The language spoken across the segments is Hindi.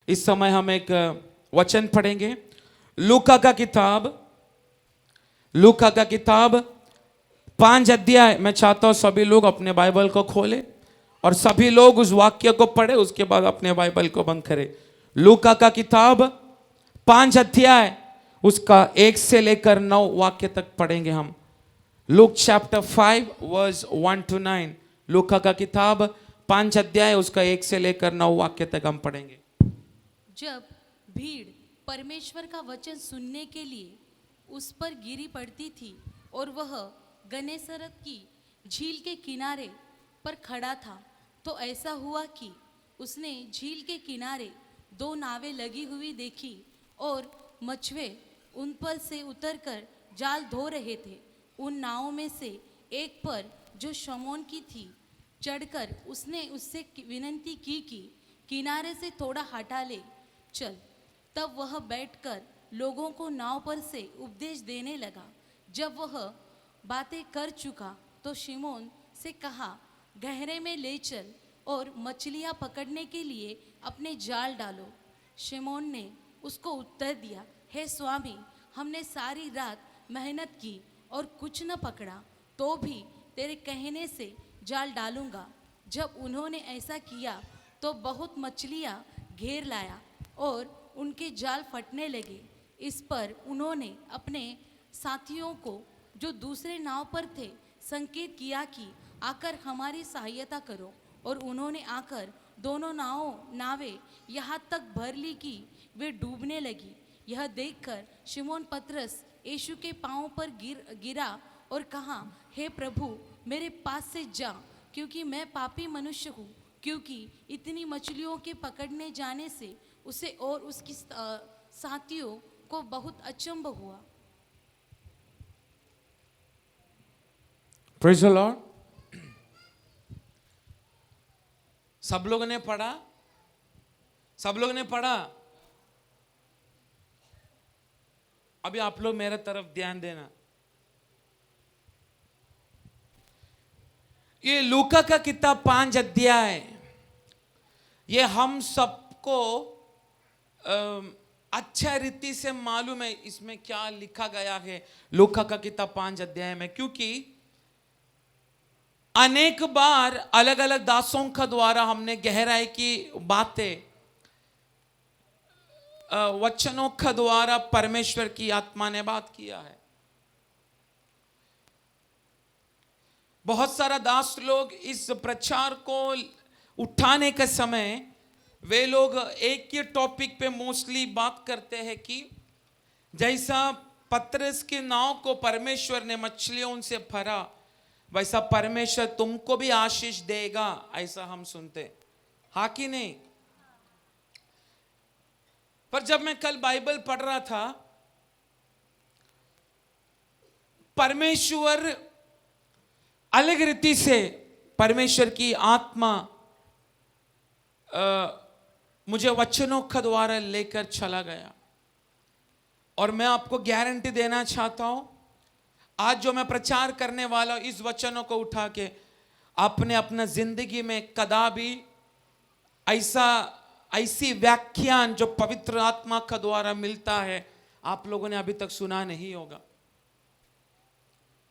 इस समय हम एक वचन पढ़ेंगे। लूका का किताब 5 अध्याय। मैं चाहता हूं सभी लोग अपने बाइबल को खोले और सभी लोग उस वाक्य को पढ़े, उसके बाद अपने बाइबल को बंद करें। लूका का किताब 5 अध्याय, उसका 1 से लेकर 9 वाक्य तक पढ़ेंगे हम। Luke chapter 5 verse 1 to 9। लूका का किताब 5 अध्याय, उसका 1 से लेकर 9 वाक्य तक हम पढ़ेंगे। जब भीड़ परमेश्वर का वचन सुनने के लिए उस पर गिरी पड़ती थी और वह गन्नेसरत की झील के किनारे पर खड़ा था, तो ऐसा हुआ कि उसने झील के किनारे 2 नावें लगी हुई देखी और मछुए उन पर से उतरकर जाल धो रहे थे। उन नावों में से एक पर, जो शमौन की थी, चढ़कर उसने उससे विनती की कि किनारे से थोड़ा हटा ले चल। तब वह बैठकर लोगों को नाव पर से उपदेश देने लगा। जब वह बातें कर चुका तो शिमोन से कहा, गहरे में ले चल और मछलियां पकड़ने के लिए अपने जाल डालो। शिमोन ने उसको उत्तर दिया, हे स्वामी, हमने सारी रात मेहनत की और कुछ न पकड़ा, तो भी तेरे कहने से जाल डालूंगा। जब उन्होंने ऐसा किया तो बहुत मछलियां घेर लाया और उनके जाल फटने लगे। इस पर उन्होंने अपने साथियों को, जो दूसरे नाव पर थे, संकेत किया कि आकर हमारी सहायता करो, और उन्होंने आकर दोनों नावें यहाँ तक भर ली कि वे डूबने लगी। यह देखकर शिमोन पतरस यीशु के पांवों पर गिरा और कहा, हे प्रभु, मेरे पास से जा, क्योंकि मैं पापी मनुष्य हूँ। क्योंकि इतनी मछलियों के पकड़ने जाने से उसे और उसकी साथियों को बहुत अचंभ हुआ। Praise the Lord. सब लोगों ने पढ़ा। अभी आप लोग मेरे तरफ ध्यान देना। ये लूका का किताब 5 अध्याय, ये हम सबको अच्छा रीति से मालूम है इसमें क्या लिखा गया है लूका का किताब 5 अध्याय में, क्योंकि अनेक बार अलग अलग दासों का द्वारा हमने गहराई की बातें वचनों का द्वारा परमेश्वर की आत्मा ने बात किया है। बहुत सारा दास लोग इस प्रचार को उठाने के समय वे लोग एक ही टॉपिक पे मोस्टली बात करते हैं कि जैसा पतरस की नाव को परमेश्वर ने मछलियों से भरा, वैसा परमेश्वर तुमको भी आशीष देगा, ऐसा हम सुनते। हाँ कि नहीं? पर जब मैं कल बाइबल पढ़ रहा था, परमेश्वर अलग रीति से, परमेश्वर की आत्मा मुझे वचनों का द्वारा लेकर चला गया। और मैं आपको गारंटी देना चाहता हूं, आज जो मैं प्रचार करने वाला हूं, इस वचनों को उठा के आपने अपना जिंदगी में कदापि ऐसी व्याख्यान जो पवित्र आत्मा का द्वारा मिलता है, आप लोगों ने अभी तक सुना नहीं होगा।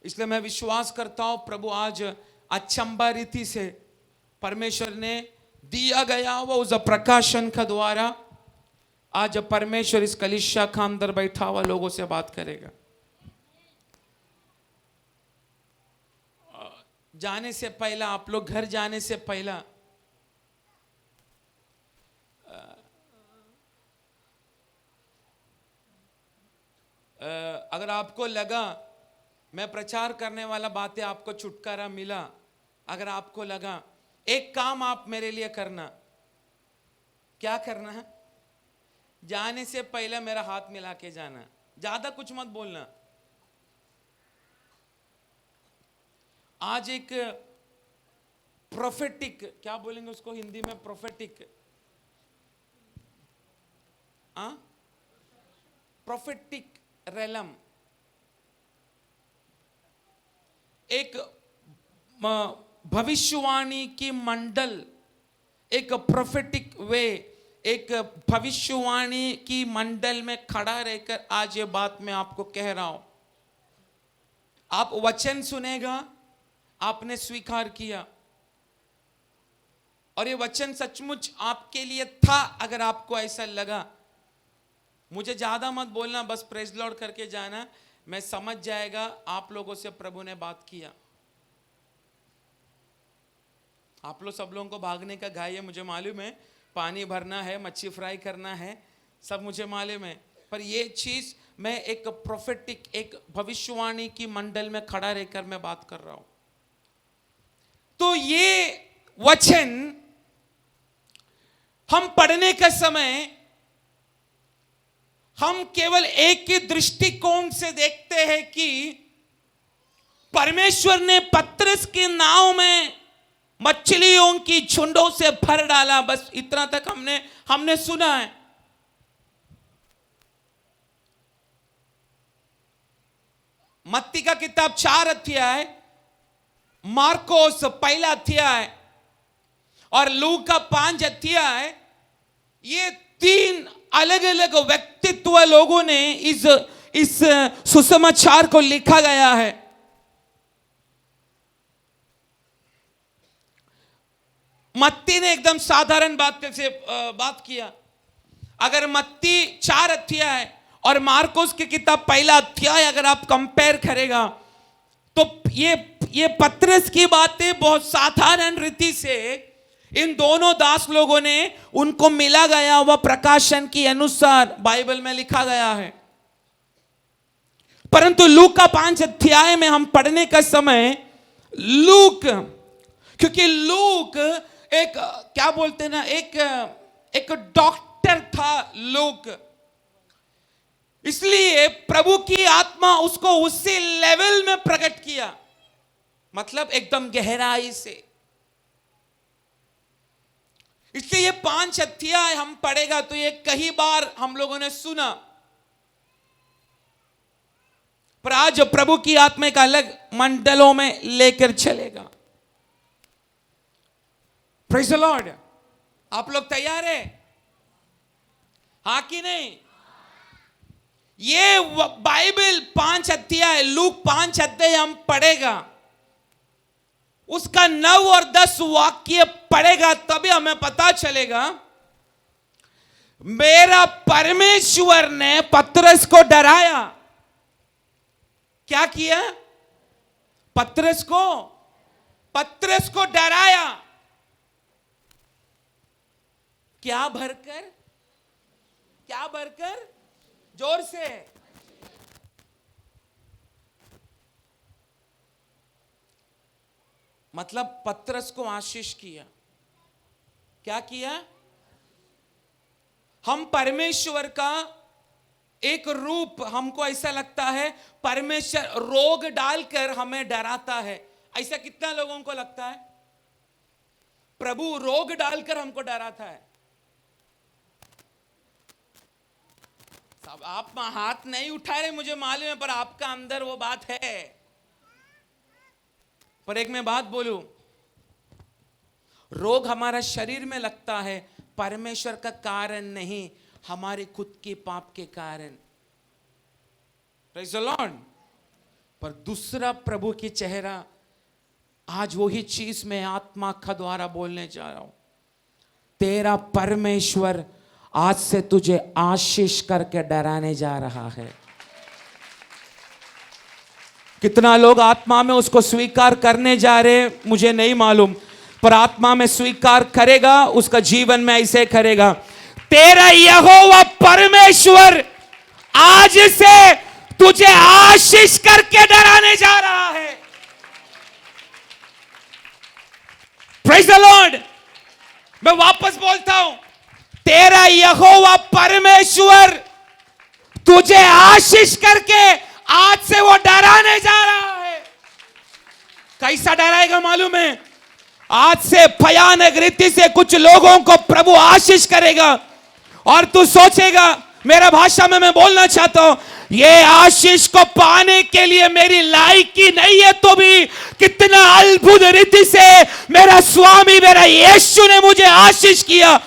इसलिए मैं विश्वास करता हूं प्रभु आज अचंबा रीति से परमेश्वर ने दिया गया वो उस प्रकाशन का द्वारा आज परमेश्वर इस कलीसिया का अंदर बैठा हुआ लोगों से बात करेगा। जाने से पहला, आप लोग घर जाने से पहला अगर आपको लगा मैं प्रचार करने वाला बातें आपको छुटकारा मिला, अगर आपको लगा, एक काम आप मेरे लिए करना। क्या करना है? जाने से पहले मेरा हाथ मिला के जाना, ज्यादा कुछ मत बोलना। आज एक प्रोफेटिक, क्या बोलेंगे उसको हिंदी में, प्रोफेटिक, प्रोफेटिक रेलम, एक भविष्यवाणी की मंडल, एक प्रोफेटिक वे, एक भविष्यवाणी की मंडल में खड़ा रहकर आज ये बात मैं आपको कह रहा हूं। आप वचन सुनेगा, आपने स्वीकार किया और ये वचन सचमुच आपके लिए था। अगर आपको ऐसा लगा, मुझे ज्यादा मत बोलना, बस प्रेज लॉर्ड करके जाना, मैं समझ जाएगा आप लोगों से प्रभु ने बात किया। आप लोग सब लोगों को भागने का घाई है, मुझे मालूम है, पानी भरना है, मच्छी फ्राई करना है, सब मुझे मालूम है, पर ये चीज मैं एक प्रोफेटिक, एक भविष्यवाणी की मंडल में खड़ा रहकर मैं बात कर रहा हूं। तो ये वचन हम पढ़ने का समय हम केवल एक ही दृष्टिकोण से देखते हैं कि परमेश्वर ने पतरस की नाव में मछलियों की झुंडों से भर डाला, बस इतना तक हमने सुना है। मत्ती का किताब 4 अध्याय, मार्कोस 1 अध्याय और लूका का 5 अध्याय, ये 3 अलग अलग व्यक्तित्व लोगों ने इस सुसमाचार को लिखा गया है। मत्ती ने एकदम साधारण बात से बात किया। अगर मत्ती 4 अध्याय और मार्कोस की किताब 1 अध्याय अगर आप कंपेयर करेगा तो ये पतरस की बातें बहुत साधारण रीति से इन दोनों दास लोगों ने उनको मिला गया वह प्रकाशन के अनुसार बाइबल में लिखा गया है। परंतु लूक का 5 अध्याय में हम पढ़ने का समय क्योंकि लूक एक क्या बोलते ना, एक डॉक्टर था लूक, इसलिए प्रभु की आत्मा उसको उसी लेवल में प्रकट किया, मतलब एकदम गहराई से। इसलिए ये 5 अध्याय हम पढ़ेगा तो ये कई बार हम लोगों ने सुना, पर आज प्रभु की आत्मा का अलग मंडलों में लेकर चलेगा। Praise the Lord. आप लोग तैयार है? हाँ कि नहीं? ये बाइबल 5 अध्याय, लूक 5 अध्याय हम पढ़ेगा, उसका 9 और 10 वाक्य पढ़ेगा, तभी हमें पता चलेगा मेरा परमेश्वर ने पतरस को डराया। क्या किया? पतरस को डराया। क्या भरकर? जोर से। मतलब पतरस को आशीष किया। क्या किया? हम परमेश्वर का एक रूप, हमको ऐसा लगता है परमेश्वर रोग डालकर हमें डराता है। ऐसा कितना लोगों को लगता है? प्रभु रोग डालकर हमको डराता है। सब आप हाथ नहीं उठा रहे, मुझे मालूम है, पर आपका अंदर वो बात है। पर एक मैं बात बोलूं, रोग हमारा शरीर में लगता है, परमेश्वर का कारण नहीं, हमारे खुद के पाप के कारण। Praise the Lord. पर दूसरा प्रभु की चेहरा, आज वही चीज मैं आत्मा का द्वारा बोलने जा रहा हूं। तेरा परमेश्वर आज से तुझे आशीष करके डराने जा रहा है। कितना लोग आत्मा में उसको स्वीकार करने जा रहे मुझे नहीं मालूम, पर आत्मा में स्वीकार करेगा, उसका जीवन में ऐसे करेगा। तेरा यहोवा परमेश्वर आज से तुझे आशीष करके डराने जा रहा है। Praise the Lord. मैं वापस बोलता हूं, तेरा यहोवा परमेश्वर तुझे आशीष करके आज से वो डराने जा रहा है। कैसा डराएगा मालूम है? आज से भयानक रीति से कुछ लोगों को प्रभु आशीष करेगा और तू सोचेगा, मेरा भाषा में मैं बोलना चाहता हूं, ये आशीष को पाने के लिए मेरी लायकी नहीं है, तो भी कितना अद्भुत रीति से मेरा स्वामी, मेरा यीशु ने मुझे आशीष किया।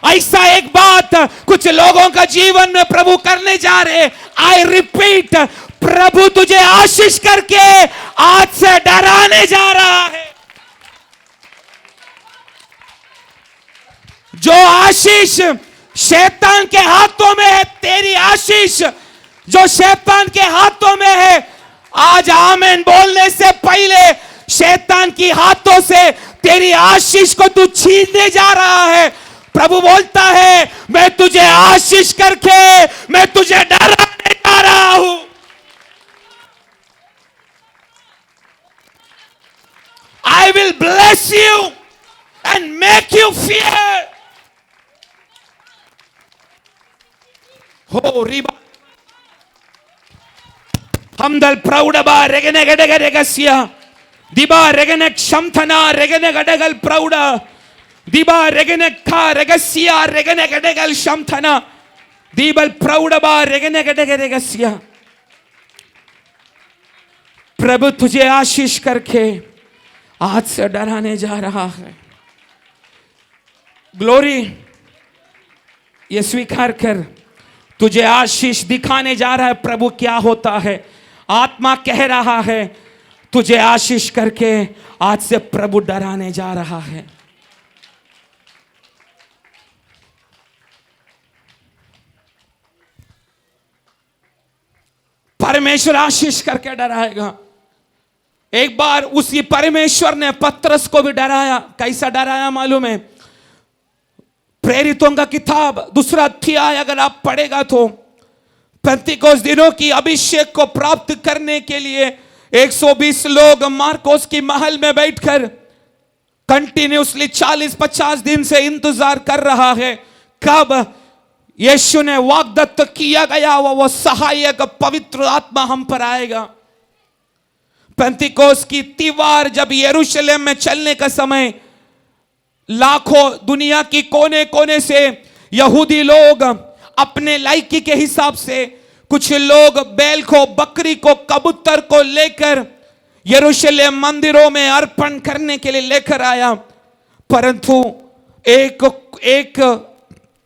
ऐसा एक बात कुछ लोगों का जीवन में प्रभु करने जा रहे। आई रिपीट, प्रभु तुझे आशीष करके आज से डराने जा रहा है। जो आशीष शैतान के हाथों में है, तेरी आशीष जो शैतान के हाथों में है, आज आमीन बोलने से पहले शैतान की हाथों से तेरी आशीष को तू छीनने जा रहा है। प्रभु बोलता है, मैं तुझे आशीष करके मैं तुझे डराने जा रहा हूं। I will bless you and make you fear. हो रिबा हमदल प्रौढबा रेगने गडगे रेगस्या दिबा रेगने क्षमथना रेगने गडगल प्रौढ दिबा रेगने खा रेगस्या रेगने गडगल क्षमथना दीबल प्रौढबा रेगने गडगे रेगस्या। प्रभु तुझे आशीष करके आज से डराने जा रहा है। ग्लोरी, ये स्वीकार कर, तुझे आशीष दिखाने जा रहा है। प्रभु क्या होता है, आत्मा कह रहा है तुझे आशीष करके आज से प्रभु डराने जा रहा है। परमेश्वर आशीष करके डराएगा। एक बार उसी परमेश्वर ने पतरस को भी डराया। कैसा डराया मालूम है? प्रेरितों का किताब 2 अध्याय अगर आप पढ़ेगा तो पेंतिकोस दिनों की अभिषेक को प्राप्त करने के लिए 120 लोग मार्कोस की महल में बैठकर कंटिन्यूसली 40-50 दिन से इंतजार कर रहा है कब यीशु ने वाग्दत्त किया गया वो सहायक पवित्र आत्मा हम पर आएगा। पेंतिकोस की त्योहार जब यरूशलेम में चलने का समय, लाखों दुनिया की कोने कोने से यहूदी लोग अपने लायकी के हिसाब से, कुछ लोग बैल को, बकरी को, कबूतर को लेकर यरूशलेम मंदिरों में अर्पण करने के लिए लेकर आया। परंतु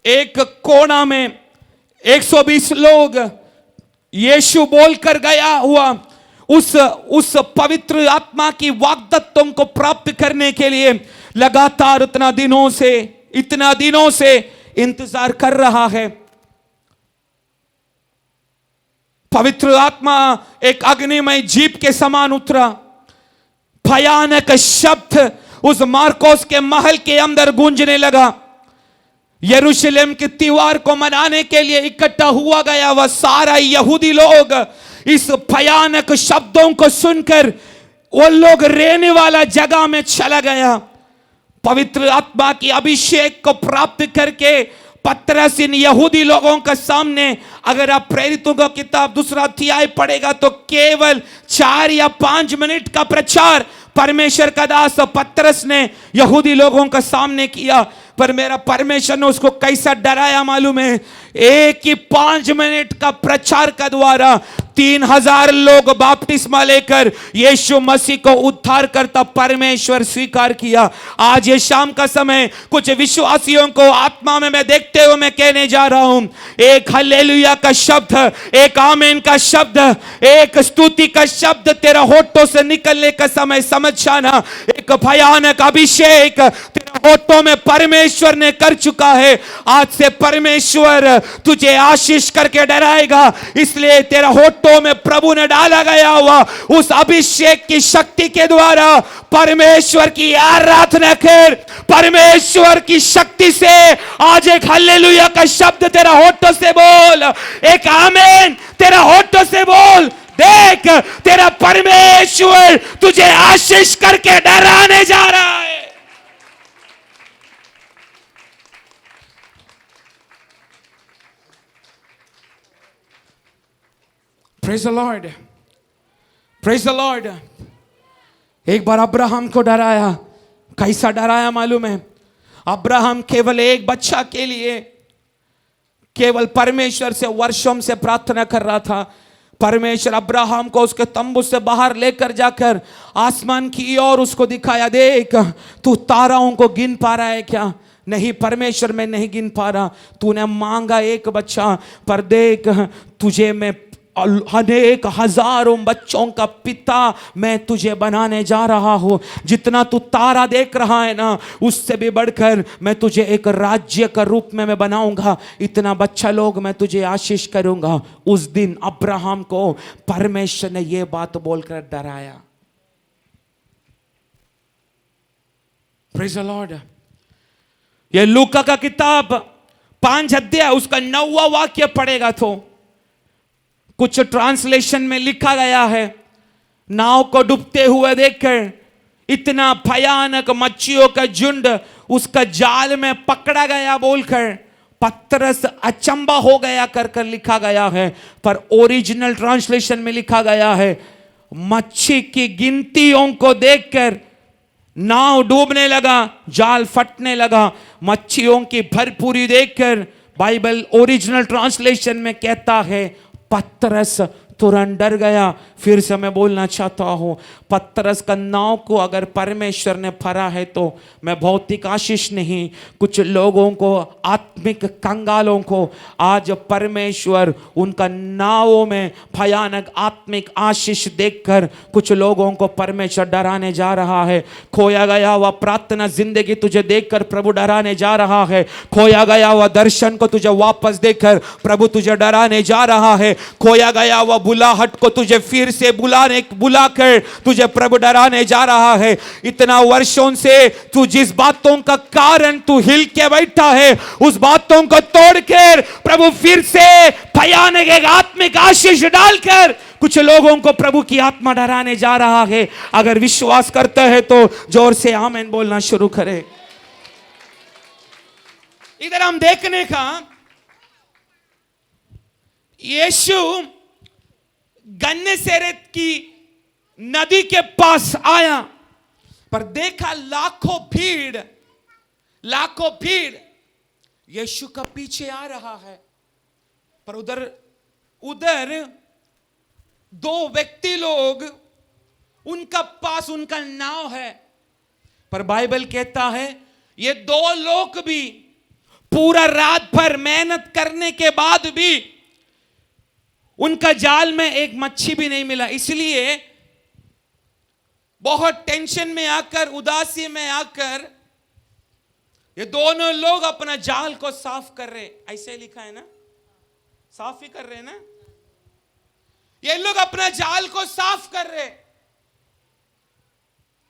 एक कोना में 120 लोग यीशु बोलकर गया हुआ उस पवित्र आत्मा की वाग्दत्तों को प्राप्त करने के लिए लगातार इतना दिनों से इंतजार कर रहा है। पवित्र आत्मा एक अग्निमय जीप के समान उतरा। भयानक शब्द उस मार्कोस के महल के अंदर गूंजने लगा। यरूशलेम के त्योहार को मनाने के लिए इकट्ठा हुआ गया वह सारा यहूदी लोग इस भयानक शब्दों को सुनकर वो लोग रहने वाला जगह में चला गया। पवित्र आत्मा की अभिषेक को प्राप्त करके पतरस इन यहूदी लोगों के सामने, अगर आप प्रेरितों का किताब 2 अध्याय पढ़ेगा तो केवल 4 या 5 मिनट का प्रचार परमेश्वर का दास पतरस ने यहूदी लोगों के सामने किया। पर मेरा परमेश्वर ने उसको कैसा डराया मालूम है? एक ही 5 मिनट का प्रचार का द्वारा 3000 लोग बपतिस्मा लेकर यीशु मसीह को उद्धार करता परमेश्वर स्वीकार किया। आज ये शाम का समय कुछ विश्वासियों को आत्मा में मैं देखते हुए मैं कहने जा रहा हूं, एक हालेलुया का शब्द, एक आमीन का शब्द, एक स्तुति का शब्द तेरा होठों से निकलने का समय समझ जाना। एक भयानक अभिषेक तेरे होठों में परमेश्वर ने कर चुका है। आज से परमेश्वर तुझे आशीष करके डराएगा। इसलिए तेरा होठों में प्रभु ने डाला गया हुआ उस अभिषेक की शक्ति के द्वारा परमेश्वर की आराधना कर। परमेश्वर की शक्ति से आज एक हालेलुया का शब्द तेरा होठों से बोल, एक आमीन तेरा होठों से बोल। देख, तेरा परमेश्वर तुझे आशीष करके डराने जा रहा है। Praise the Lord. Praise the Lord. एक बार अब्राहम को डराया। कैसा डराया मालूम है? अब्राहम केवल एक बच्चा के लिए केवल परमेश्वर से वर्षों से प्रार्थना कर रहा था। परमेश्वर अब्राहम को उसके तंबू से बाहर लेकर जाकर आसमान की ओर उसको दिखाया, देख तू ताराओं को गिन पा रहा है क्या? नहीं परमेश्वर मैं नहीं गिन पा रहा, तूने मांगा एक बच्चा, पर देख तुझे मैं अनेक हजारों बच्चों का पिता मैं तुझे बनाने जा रहा हूं। जितना तू तारा देख रहा है ना, उससे भी बढ़कर मैं तुझे एक राज्य का रूप में मैं बनाऊंगा। इतना बच्चा लोग मैं तुझे आशीष करूंगा। उस दिन अब्राहम को परमेश्वर ने यह बात बोलकर डराया। Praise the Lord. ये लूका का किताब 5 अध्याय उसका 9वां वाक्य पढ़ेगा तो कुछ ट्रांसलेशन में लिखा गया है, नाव को डूबते हुए देखकर इतना भयानक मच्छियों का झुंड उसका जाल में पकड़ा गया बोलकर पतरस अचंबा हो गया कर लिखा गया है। पर ओरिजिनल ट्रांसलेशन में लिखा गया है, मच्छी की गिनतियों को देखकर नाव डूबने लगा, जाल फटने लगा। मच्छियों की भरपूरी देखकर बाइबल ओरिजिनल ट्रांसलेशन में कहता है पतरस तुरंत डर गया। फिर से मैं बोलना चाहता हूं, पतरस का नाव को अगर परमेश्वर ने भरा है तो मैं भौतिक आशीष नहीं, कुछ लोगों को, आत्मिक कंगालों को आज परमेश्वर उनका नावों में भयानक आत्मिक आशीष देखकर कुछ लोगों को परमेश्वर डराने जा रहा है। खोया गया हुआ प्रार्थना जिंदगी तुझे देखकर प्रभु डराने जा रहा है। खोया गया हुआ दर्शन को तुझे वापस देखकर प्रभु तुझे डराने जा रहा है। खोया गया हुआ बुलाहट को तुझे फिर से बुलाकर तुझे प्रभु डराने जा रहा है। इतना वर्षों से तू जिस बातों का कारण तू हिल के बैठा है, उस बातों को तोड़कर प्रभु फिर से भयानक एक आत्मिक आशीष डालकर कुछ लोगों को प्रभु की आत्मा डराने जा रहा है। अगर विश्वास करते हैं तो जोर से आमीन बोलना शुरू करें। इधर हम देखने का, यीशु गन्नेसेरेत की नदी के पास आया, पर देखा लाखों भीड़ यीशु का पीछे आ रहा है। पर उधर 2 व्यक्ति लोग, उनका पास उनका नाव है, पर बाइबल कहता है ये 2 लोग भी पूरा रात भर मेहनत करने के बाद भी उनका जाल में एक मच्छी भी नहीं मिला। इसलिए बहुत टेंशन में आकर, उदासी में आकर ये दोनों लोग अपना जाल को साफ कर रहे। ऐसे लिखा है ना, साफ ही कर रहे ना। ये लोग अपना जाल को साफ कर रहे,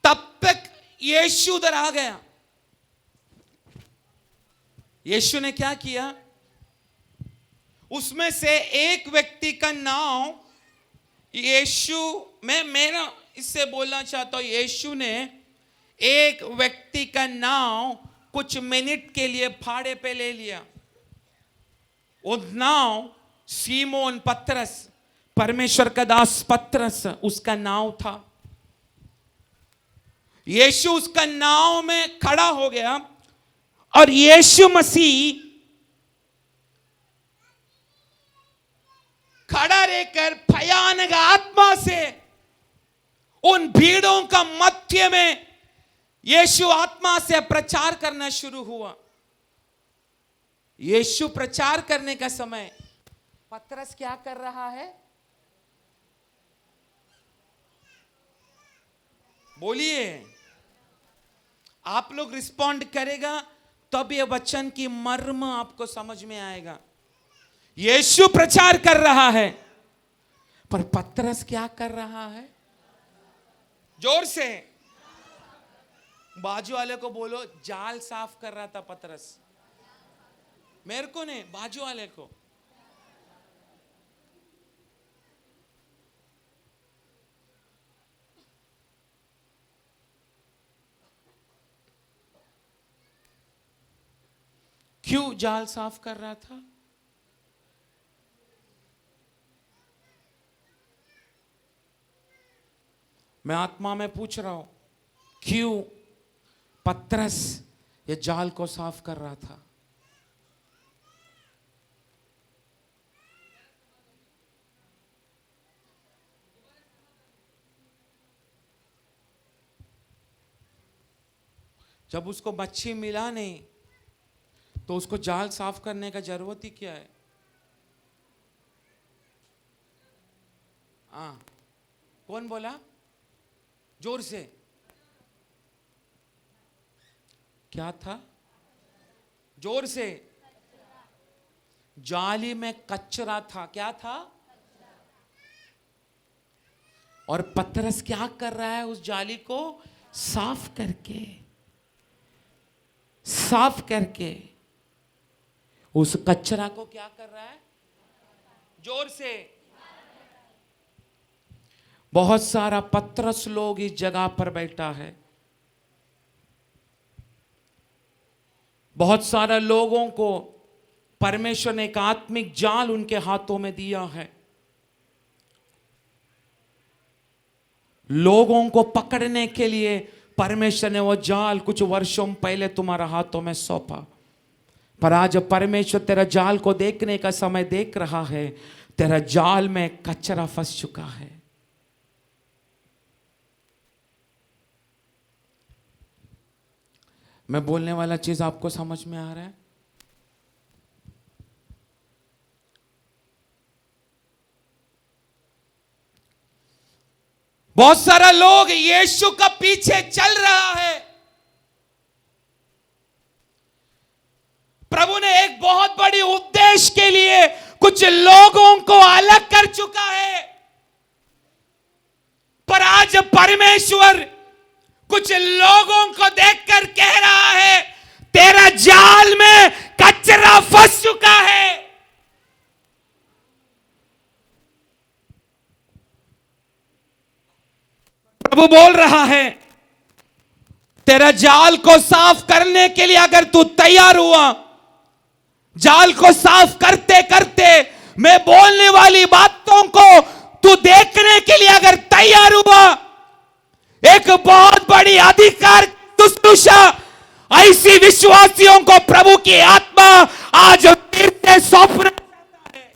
तब तक यीशु उधर आ गया। यीशु ने क्या किया, उसमें से एक व्यक्ति का नाम यीशु, मैं इससे बोलना चाहता हूं, यीशु ने एक व्यक्ति का नाम कुछ मिनट के लिए भाड़े पे ले लिया। वो नाम सीमोन पतरस, परमेश्वर का दास पतरस उसका नाम था। यीशु उसका नाव में खड़ा हो गया और यीशु मसीह खड़ा रहकर भयानक आत्मा से उन भीड़ों का मध्य में यीशु आत्मा से प्रचार करना शुरू हुआ। यीशु प्रचार करने का समय पतरस क्या कर रहा है, बोलिए। आप लोग रिस्पॉन्ड करेगा तब ये वचन की मर्म आपको समझ में आएगा। यीशु प्रचार कर रहा है, पर पतरस क्या कर रहा है, जोर से बाजू वाले को बोलो, जाल साफ कर रहा था पतरस। मेरे को नहीं, बाजू वाले को। क्यों जाल साफ कर रहा था, मैं आत्मा में पूछ रहा हूं, क्यों पतरस ये जाल को साफ कर रहा था। जब उसको मच्छी मिला नहीं, तो उसको जाल साफ करने का जरूरत ही क्या है? हाँ, कौन बोला? जोर से। क्या था? जोर से। जाली में कचरा था। क्या था? और पतरस क्या कर रहा है? उस जाली को साफ करके उस कचरा को क्या कर रहा है? जोर से। बहुत सारा पतरस लोग इस जगह पर बैठा है। बहुत सारे लोगों को परमेश्वर ने एक आत्मिक जाल उनके हाथों में दिया है। लोगों को पकड़ने के लिए परमेश्वर ने वो जाल कुछ वर्षों पहले तुम्हारा हाथों में सौंपा। पर आज परमेश्वर तेरा जाल को देखने का समय देख रहा है। तेरा जाल में कचरा फंस चुका है। मैं बोलने वाला चीज आपको समझ में आ रहा है? बहुत सारा लोग यीशु का पीछे चल रहा है। प्रभु ने एक बहुत बड़ी उद्देश्य के लिए कुछ लोगों को अलग कर चुका है। पर आज परमेश्वर कुछ लोगों को देखकर कह रहा है, तेरा जाल में कचरा फंस चुका है। प्रभु बोल रहा है, तेरा जाल को साफ करने के लिए अगर तू तैयार हुआ, जाल को साफ करते करते मैं बोलने वाली बातों को तू देखने के लिए अगर तैयार हुआ, एक बहुत बड़ी अधिकार शुश्रूषा ऐसी विश्वासियों को प्रभु की आत्मा आज फिर से सौंपना चाहता है।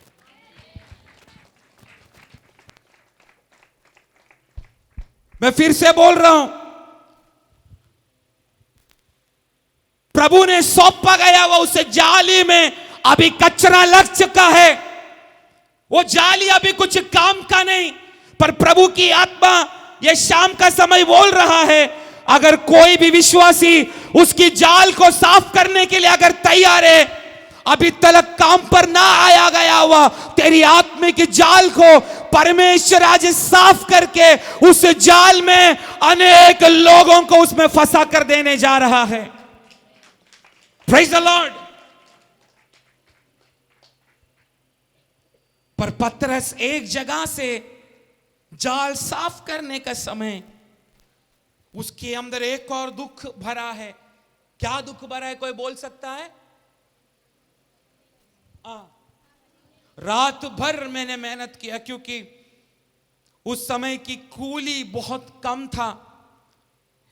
मैं फिर से बोल रहा हूं, प्रभु ने सौंपा गया वो उस जाली में अभी कचरा लग चुका है। वो जाली अभी कुछ काम का नहीं। पर प्रभु की आत्मा ये शाम का समय बोल रहा है, अगर कोई भी विश्वासी उसकी जाल को साफ करने के लिए अगर तैयार है, अभी तक काम पर ना आया गया हुआ तेरी आत्मिक जाल को परमेश्वर आज साफ करके उस जाल में अनेक लोगों को उसमें फंसा कर देने जा रहा है। Praise the Lord. पर पतरस एक जगह से जाल साफ करने का समय उसके अंदर एक और दुख भरा है। क्या दुख भरा है? कोई बोल सकता है? रात भर मैंने मेहनत किया, क्योंकि उस समय की कूली बहुत कम था।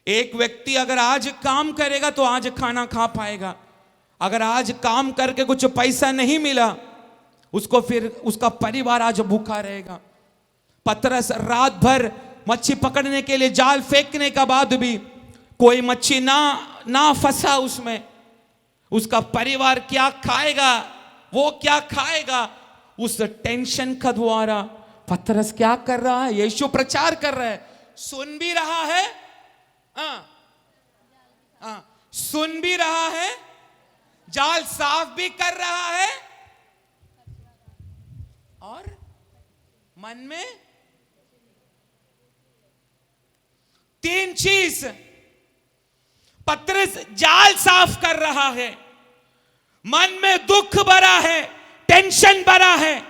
एक व्यक्ति अगर आज काम करेगा तो आज खाना खा पाएगा। अगर आज काम करके कुछ पैसा नहीं मिला, उसको फिर उसका परिवार आज भूखा रहेगा। पतरस रात भर मच्छी पकड़ने के लिए जाल फेंकने का बाद भी कोई मच्छी ना फंसा उसमें, उसका परिवार क्या खाएगा, वो क्या खाएगा, उस टेंशन का द्वारा पतरस क्या कर रहा है? यीशु प्रचार कर रहा है, सुन भी रहा है, सुन भी रहा है, जाल साफ भी कर रहा है, और मन में तीन चीज। पतरस जाल साफ कर रहा है, मन में दुख भरा है, टेंशन भरा है,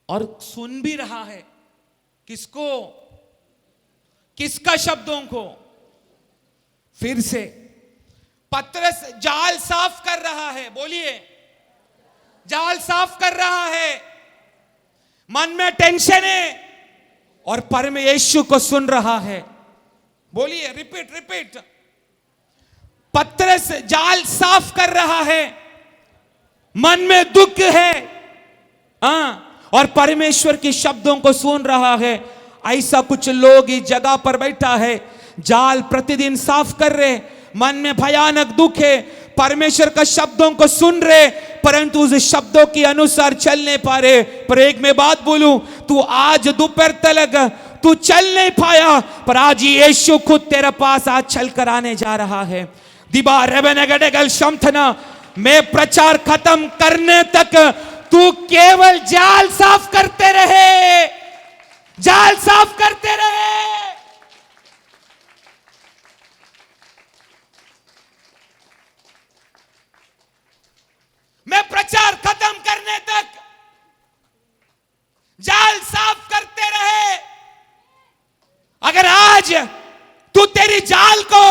और सुन भी रहा है। किसको? किसका शब्दों को? फिर से पतरस जाल साफ कर रहा है। बोलिए, जाल साफ कर रहा है, मन में टेंशन है, और परमेश्वर यीशु को सुन रहा है। बोलिए, रिपीट। पतरस जाल साफ कर रहा है, मन में दुख है, और परमेश्वर के शब्दों को सुन रहा है। ऐसा कुछ लोग इस जगह पर बैठा है, जाल प्रतिदिन साफ कर रहे, मन में भयानक दुख है, परमेश्वर का शब्दों को सुन रहे, परंतु उस शब्दों के अनुसार चल नहीं पा रहे। पर एक मैं बात बोलूं, तू आज दोपहर तक तू चल नहीं पाया, पर आज यीशु खुद तेरे पास आज चल कर आने जा रहा है। दिबा रेबेनगडेगल शमथना, मैं प्रचार खत्म करने तक तू केवल जाल साफ करते रहे, जाल साफ करते रहे। मैं प्रचार खत्म करने तक जाल साफ करते रहे। अगर आज तू तेरी जाल को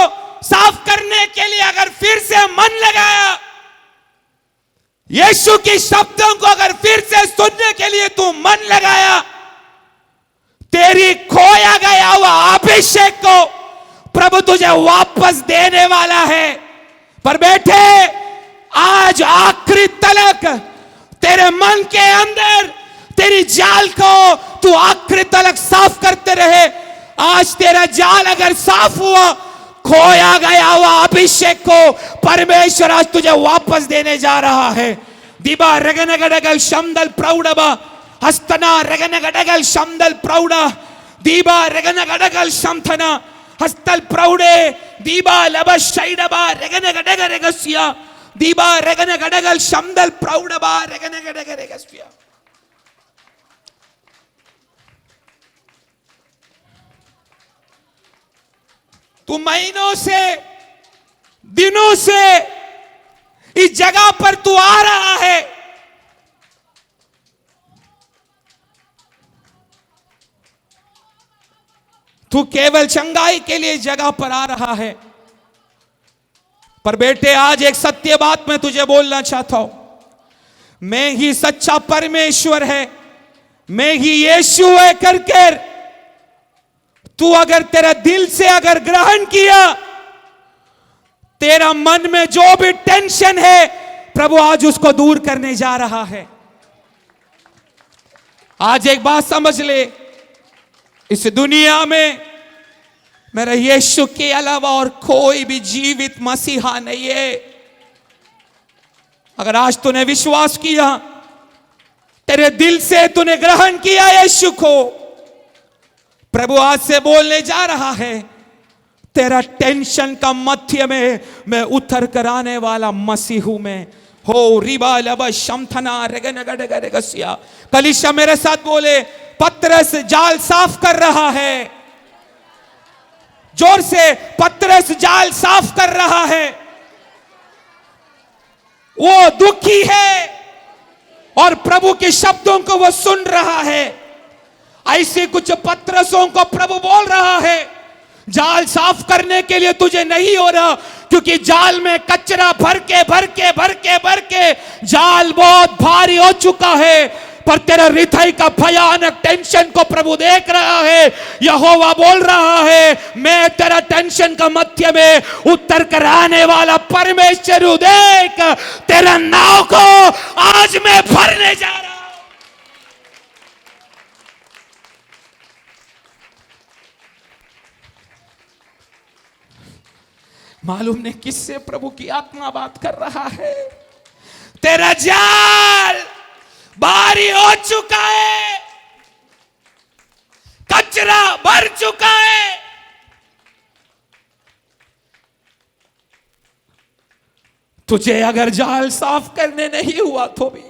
साफ करने के लिए अगर फिर से मन लगाया, यीशु के शब्दों को अगर फिर से सुनने के लिए तू मन लगाया, तेरी खोया गया हुआ अभिषेक को प्रभु तुझे वापस देने वाला है। पर बेटे, आज आखिरी तलक तेरे मन के अंदर तेरी जाल को तू आखिरी तलक साफ करते रहे। आज तेरा जाल अगर साफ हुआ, खोया गया हुआ अभिषेक को परमेश्वर आज तुझे वापस देने जा रहा है। दिबा रगनगडगल शमदल प्रौढ़बा हस्तना रगनगडगल शमदल प्रौढ़ दीबा रगनगडगल शमथना हस्तल प्रौढ़े दीबा लब शैडबा रगनगडगरगस्या दीबा रगनगडगल शमदल प्रौढ़बा रगनगडगरगस्या। तू महीनों से, दिनों से इस जगह पर तू आ रहा है, तू केवल चंगाई के लिए जगह पर आ रहा है। पर बेटे, आज एक सत्य बात मैं तुझे बोलना चाहता हूं, मैं ही सच्चा परमेश्वर है, मैं ही यीशु है करके तू अगर तेरा दिल से अगर ग्रहण किया, तेरा मन में जो भी टेंशन है प्रभु आज उसको दूर करने जा रहा है। आज एक बात समझ ले, इस दुनिया में मेरा यीशु के अलावा और कोई भी जीवित मसीहा नहीं है। अगर आज तूने विश्वास किया, तेरे दिल से तूने ग्रहण किया यीशु को, प्रभु आज से बोलने जा रहा है, तेरा टेंशन का मध्य में मैं उतर कर आने वाला मसीह हूं मैं। हो रिबा लब शमथना रगनगडगरगस्या। कलीसिया मेरे साथ बोले, पतरस जाल साफ कर रहा है, जोर से, पतरस जाल साफ कर रहा है। वो दुखी है और प्रभु के शब्दों को वो सुन रहा है। ऐसे कुछ पतरसों को प्रभु बोल रहा है, जाल साफ करने के लिए तुझे नहीं हो रहा, क्योंकि जाल में कचरा भर के भर के भर के भर के जाल बहुत भारी हो चुका है। पर तेरा हृदय का भयानक टेंशन को प्रभु देख रहा है। यहोवा बोल रहा है, मैं तेरा टेंशन का मध्य में उतर कर आने वाला परमेश्वर हूं। देख, तेरा नाव को आज मैं भरने जा रहा हूं। मालूम नहीं किससे प्रभु की आत्मा बात कर रहा है। तेरा जाल भारी हो चुका है, कचरा भर चुका है। तुझे अगर जाल साफ करने नहीं हुआ तो भी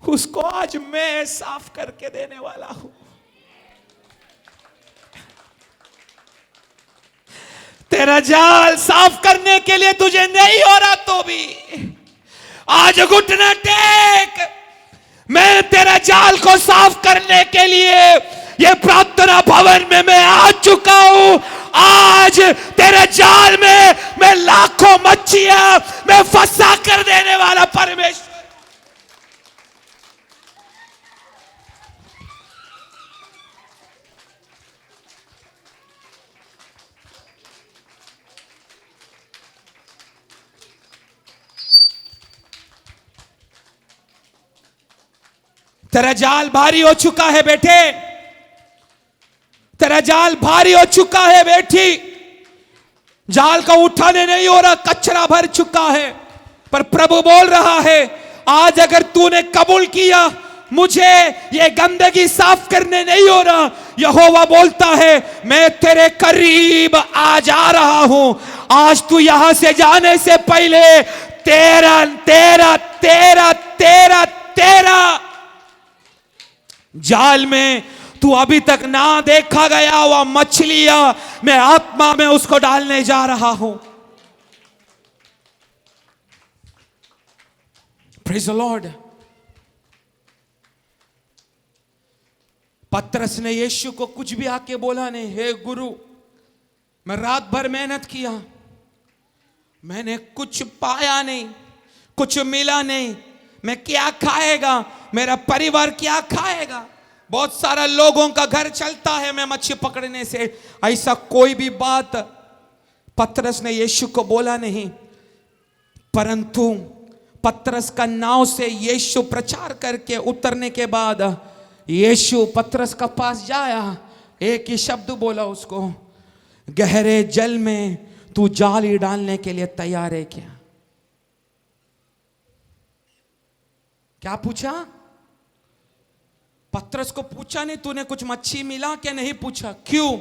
उसको आज मैं साफ करके देने वाला हूं। तेरा जाल साफ करने के लिए तुझे नहीं हो रहा तो भी आज घुटना टेक, मैं तेरा जाल को साफ करने के लिए ये प्रार्थना भवन में मैं आ चुका हूं। आज तेरे जाल में मैं लाखों मच्छियां मैं फंसा कर देने वाला परमेश्वर। तेरा जाल भारी हो चुका है बेटे, तेरा जाल भारी हो चुका है बेटी। जाल का उठाने नहीं हो रहा, कचरा भर चुका है। पर प्रभु बोल रहा है, आज अगर तूने कबूल किया, मुझे ये गंदगी साफ करने नहीं हो रहा, यहोवा बोलता है मैं तेरे करीब आ जा रहा हूं। आज तू यहां से जाने से पहले तेरा तेरा तेरा तेरा तेरा जाल में तू अभी तक ना देखा गया हुआ मछलियां मैं आत्मा में उसको डालने जा रहा हूं। Praise the Lord. पतरस ने यीशु को कुछ भी आके बोला नहीं, हे गुरु मैं रात भर मेहनत किया, मैंने कुछ पाया नहीं, कुछ मिला नहीं, मैं क्या खाएगा, मेरा परिवार क्या खाएगा, बहुत सारा लोगों का घर चलता है मैं मच्छी पकड़ने से। ऐसा कोई भी बात पतरस ने यीशु को बोला नहीं। परंतु पतरस का नाव से यीशु प्रचार करके उतरने के बाद यीशु पतरस का पास जाया, एक ही शब्द बोला उसको, गहरे जल में तू जाल ही डालने के लिए तैयार है क्या? क्या पूछा? पतरस को पूछा नहीं तूने कुछ मच्छी मिला क्या, नहीं पूछा। क्यों?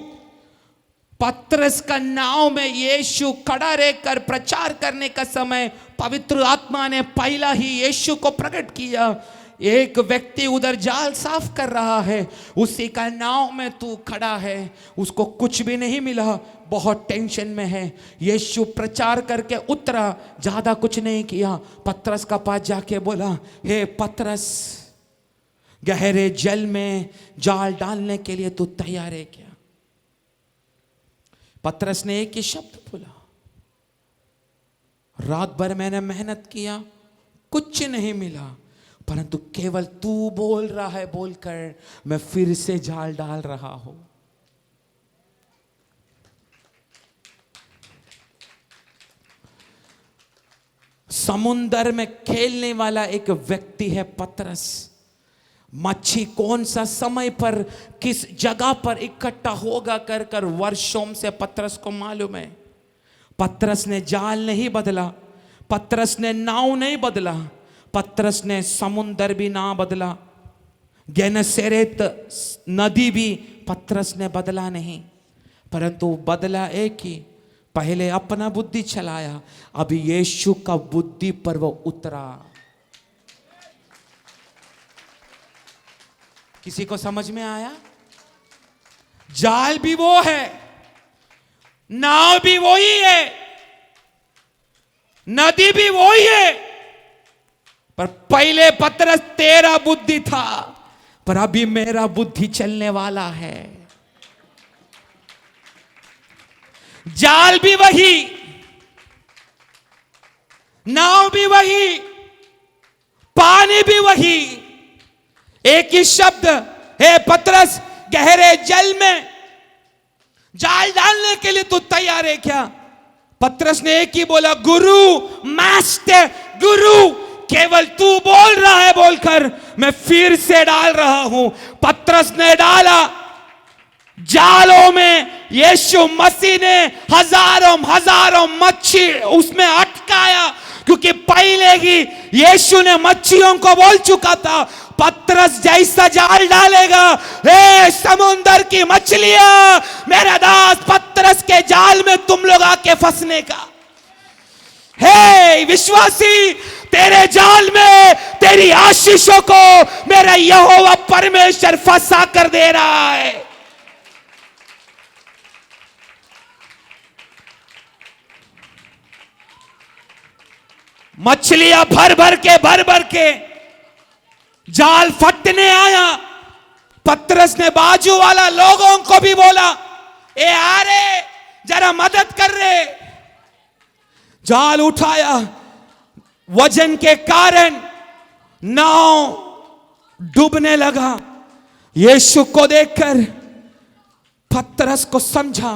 पतरस का नाव में यीशु खड़ा रहकर प्रचार करने का समय पवित्र आत्मा ने पहला ही यीशु को प्रकट किया। एक व्यक्ति उधर जाल साफ कर रहा है, उसी का नाव में तू खड़ा है, उसको कुछ भी नहीं मिला, बहुत टेंशन में है। यीशु प्रचार करके उतरा, ज्यादा कुछ नहीं किया, पतरस का पास जाके बोला, हे पतरस गहरे जल में जाल डालने के लिए तू तैयार है क्या? पतरस ने एक ही शब्द बोला, रात भर मैंने मेहनत किया, कुछ नहीं मिला, परंतु केवल तू बोल रहा है बोलकर मैं फिर से जाल डाल रहा हूं। समुंदर में खेलने वाला एक व्यक्ति है पतरस। मच्छी कौन सा समय पर किस जगह पर इकट्ठा होगा कर कर वर्षों से पतरस को मालूम है। पतरस ने जाल नहीं बदला, पतरस ने नाव नहीं बदला, पतरस ने समुंदर भी ना बदला, गेनेसरेत नदी भी पतरस ने बदला नहीं, परंतु बदला एक ही, पहले अपना बुद्धि चलाया, अभी यीशु का बुद्धि पर वो उतरा। किसी को समझ में आया? जाल भी वो है, नाव भी वही है, नदी भी वही है, पर पहले पतरस तेरा बुद्धि था, पर अभी मेरा बुद्धि चलने वाला है। जाल भी वही, नाव भी वही, पानी भी वही, एक ही शब्द, हे पतरस गहरे जल में जाल डालने के लिए तू तैयार है क्या? पतरस ने एक ही बोला, गुरु मास्टर गुरु, केवल तू बोल रहा है बोलकर मैं फिर से डाल रहा हूं। पतरस ने डाला, जालों में यीशु मसीह ने हजारों हजारों मच्छी उसमें अटकाया, क्योंकि पहले ही यीशु ने मच्छियों को बोल चुका था, पतरस जैसा जाल डालेगा, हे समुंदर की मछलियां, मेरा दास पतरस के जाल में तुम लोग आके फंसने का। हे विश्वासी, तेरे जाल में तेरी आशीषों को मेरा यहोवा परमेश्वर फंसा कर दे रहा है। मछलियां भर भर के जाल फटने आया। पतरस ने बाजू वाला लोगों को भी बोला, ए आ रे जरा मदद कर रे। जाल उठाया, वजन के कारण नाव डूबने लगा। यीशु को देखकर पतरस को समझा,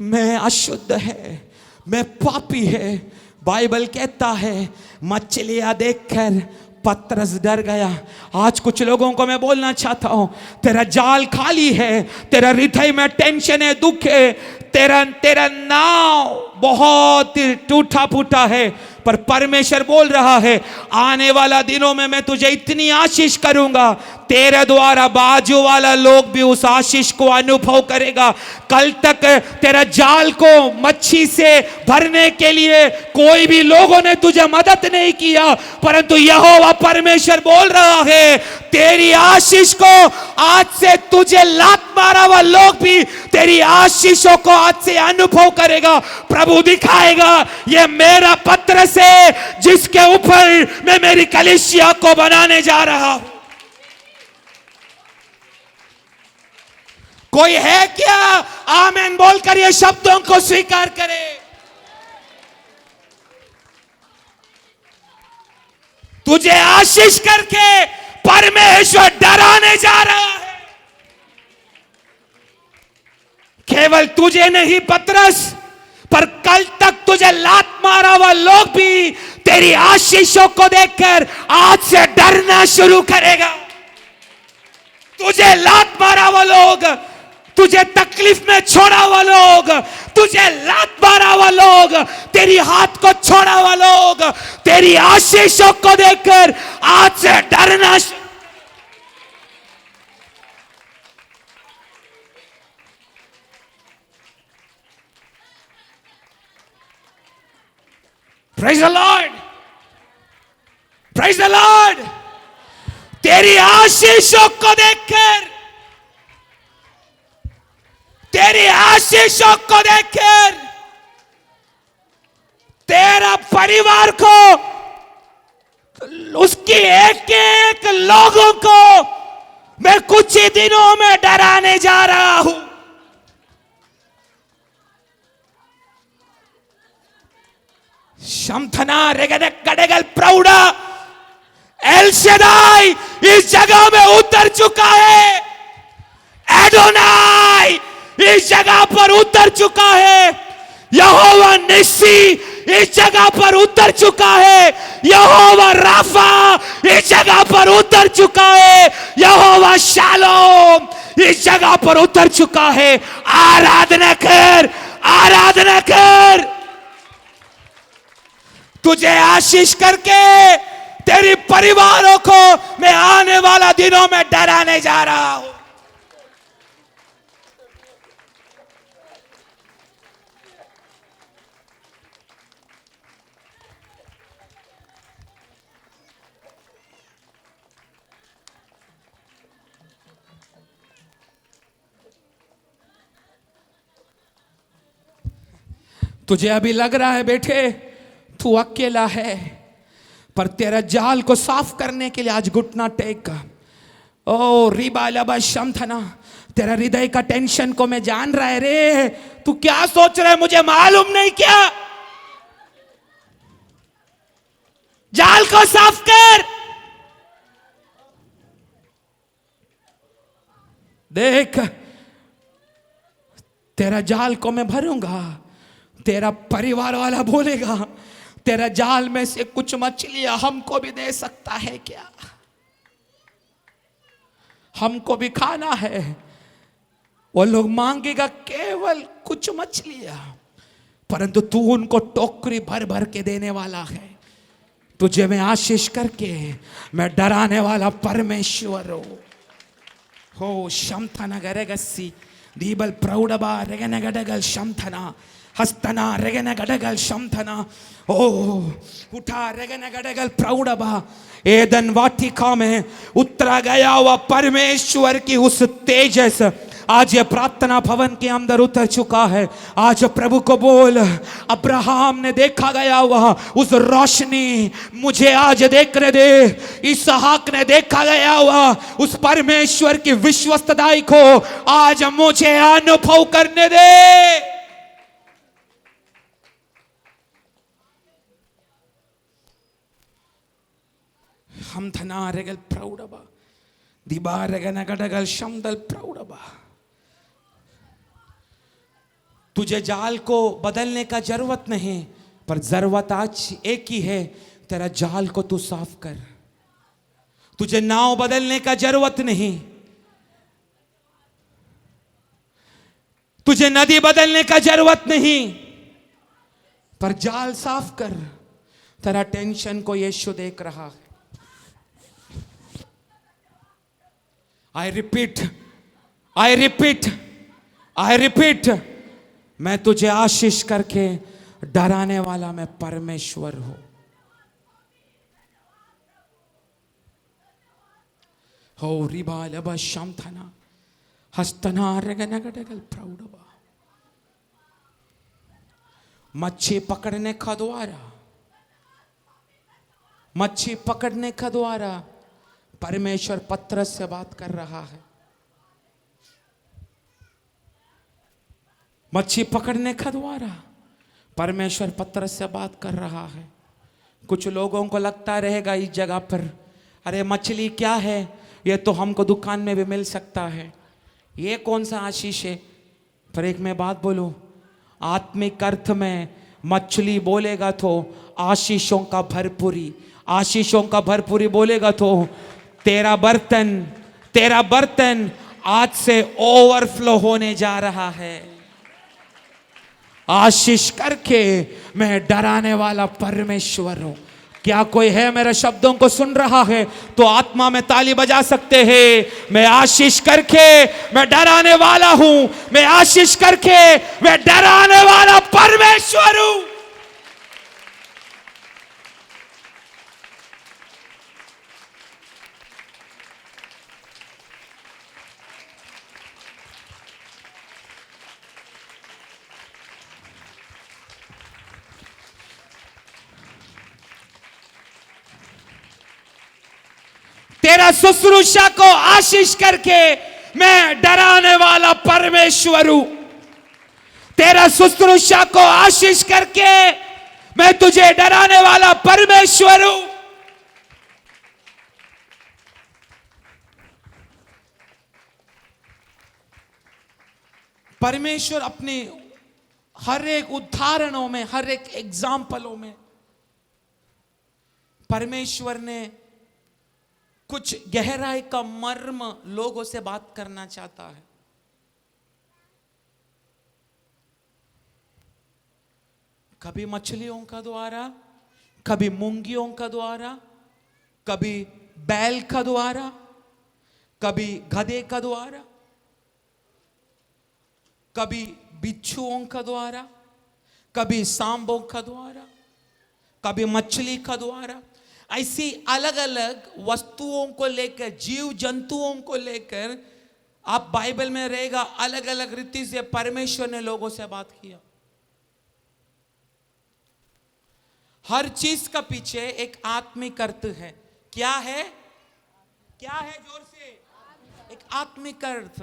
मैं अशुद्ध है, मैं पापी है, बाइबल कहता है मछलियां देखकर पतरस डर गया। आज कुछ लोगों को मैं बोलना चाहता हूं, तेरा जाल खाली है, तेरा हृदय में टेंशन है, दुख है, तेरा तेरा नाव बहुत टूटा फूटा है, पर परमेश्वर बोल रहा है आने वाला दिनों में मैं तुझे इतनी आशीष करूंगा, तेरे द्वारा बाजू वाला लोग भी उस आशीष को अनुभव करेगा। कल तक तेरा जाल को मच्छी से भरने के लिए कोई भी लोगों ने तुझे मदद नहीं किया, परंतु यहोवा परमेश्वर बोल रहा है तेरी आशीष को आज से तुझे लात मारा हुआ लोग भी तेरी आशीषों को आज से अनुभव करेगा। प्रभु दिखाएगा ये मेरा पत्र से जिसके ऊपर मैं मेरी कलीसिया को बनाने जा रहा हूं। कोई है क्या आमेन बोलकर ये शब्दों को स्वीकार करे? तुझे आशीष करके परमेश्वर डराने जा रहा है। केवल तुझे नहीं पतरस, पर कल तक तुझे लात मारा हुआ लोग भी तेरी आशीषों को देखकर आज से डरना शुरू करेगा। तुझे लात मारा हुआ लोग, तुझे तकलीफ में छोड़ा हुआ लोग, तुझे लात मारा हुआ लोग, तेरी हाथ को छोड़ा हुआ लोग तेरी आशीषों को देखकर आज से डरना। Praise the Lord, praise the Lord। तेरी आशीषों को देखकर, तेरी आशीषों को देखकर तेरा परिवार को, उसकी एक एक लोगों को मैं कुछ ही दिनों में डराने जा रहा हूं। शमथना रेगेनेक गडेगल प्रौढ़ा एल शदाई इस जगह में उतर चुका है। एडोनाई इस जगह पर उतर चुका है। यहोवा निस्सी इस जगह पर उतर चुका है। यहोवा राफा इस जगह पर उतर चुका है। यहोवा शालोम इस जगह पर उतर चुका है। आराधना कर, आराधना कर। तुझे आशीष करके तेरे परिवारों को मैं आने वाला दिनों में डराने जा रहा हूं। तुझे अभी लग रहा है बेटे तू अकेला है, पर तेरा जाल को साफ करने के लिए आज घुटना टेक। ओ रिबा लबा शमथना, तेरा हृदय का टेंशन को मैं जान रहा है रे। तू क्या सोच रहा है मुझे मालूम नहीं क्या? जाल को साफ कर। देख तेरा जाल को मैं भरूंगा। तेरा परिवार वाला बोलेगा तेरा जाल में से कुछ मछलियां हमको भी दे सकता है क्या? हमको भी खाना है। वो लोग मांगेगा केवल कुछ मछलियां, परंतु तू उनको टोकरी भर भर के देने वाला है। तुझे मैं आशीष करके मैं डराने वाला परमेश्वर हो। शमथना गरेगसी दीबल प्रौढ़बा रेगनगडगल शमथना हस्तना रेगनगडगल शमथना। ओ उठा रेगनगडगल प्रौढ़बा। एदन वाटिका में उतरा गया हुआ परमेश्वर की उस तेजस आज ये प्रार्थना भवन के अंदर उतर चुका है। आज प्रभु को बोल, अब्राहम ने देखा गया हुआ उस रोशनी मुझे आज देखने दे। इसहाक ने देखा गया हुआ उस परमेश्वर की विश्वस्तताई को आज मुझे अनुभव करने दे। हम धना रेगल प्रौढ़बा दिबा रेगनगडगल शमदल प्रौढ़बा। तुझे जाल को बदलने का जरूरत नहीं, पर जरूरत आज एक ही है, तेरा जाल को तू साफ कर। तुझे नाव बदलने का जरूरत नहीं, तुझे नदी बदलने का जरूरत नहीं, पर जाल साफ कर। तेरा टेंशन को यीशु देख रहा है। I repeat, I repeat, I repeat, मैं तुझे आशीष करके डराने वाला मैं परमेश्वर हूं। हो रिबाल अब शाम थाना हस्तना रेगनगडगल प्रौढ़बा। मच्छी पकड़ने का द्वारा, मच्छी पकड़ने का द्वारा परमेश्वर पतरस से बात कर रहा है। मच्छी पकड़ने का द्वारा परमेश्वर पतरस से बात कर रहा है। कुछ लोगों को लगता रहेगा इस जगह पर, अरे मछली क्या है, ये तो हमको दुकान में भी मिल सकता है, ये कौन सा आशीष है। पर एक मैं बात बोलूं, आत्मिक अर्थ में मछली बोलेगा तो आशीषों का भरपूरी, आशीषों का भरपूरी बोलेगा तो तेरा बर्तन आज से ओवरफ्लो होने जा रहा है। आशीष करके मैं डराने वाला परमेश्वर हूं। क्या कोई है मेरे शब्दों को सुन रहा है तो आत्मा में ताली बजा सकते हैं। मैं आशीष करके मैं डराने वाला हूं, मैं आशीष करके मैं डराने वाला परमेश्वर हूं। तेरा शुश्रूषा को आशीष करके मैं डराने वाला परमेश्वर हूं। तेरा शुश्रूषा को आशीष करके मैं तुझे डराने वाला परमेश्वर हूं। परमेश्वर अपने हर एक उदाहरणों में, हर एक एग्जाम्पलों में परमेश्वर ने कुछ गहराई का मर्म लोगों से बात करना चाहता है। कभी मछलियों का द्वारा, कभी मूंगियों का द्वारा, कभी बैल का द्वारा, कभी गधे का द्वारा, कभी बिच्छुओं का द्वारा, कभी सांबों का द्वारा, कभी मछली का द्वारा। ऐसी अलग अलग वस्तुओं को लेकर, जीव जंतुओं को लेकर आप बाइबल में रहेगा, अलग अलग रीति से परमेश्वर ने लोगों से बात किया। हर चीज का पीछे एक आत्मिक अर्थ है। क्या है? क्या है? जोर से। एक आत्मिक अर्थ।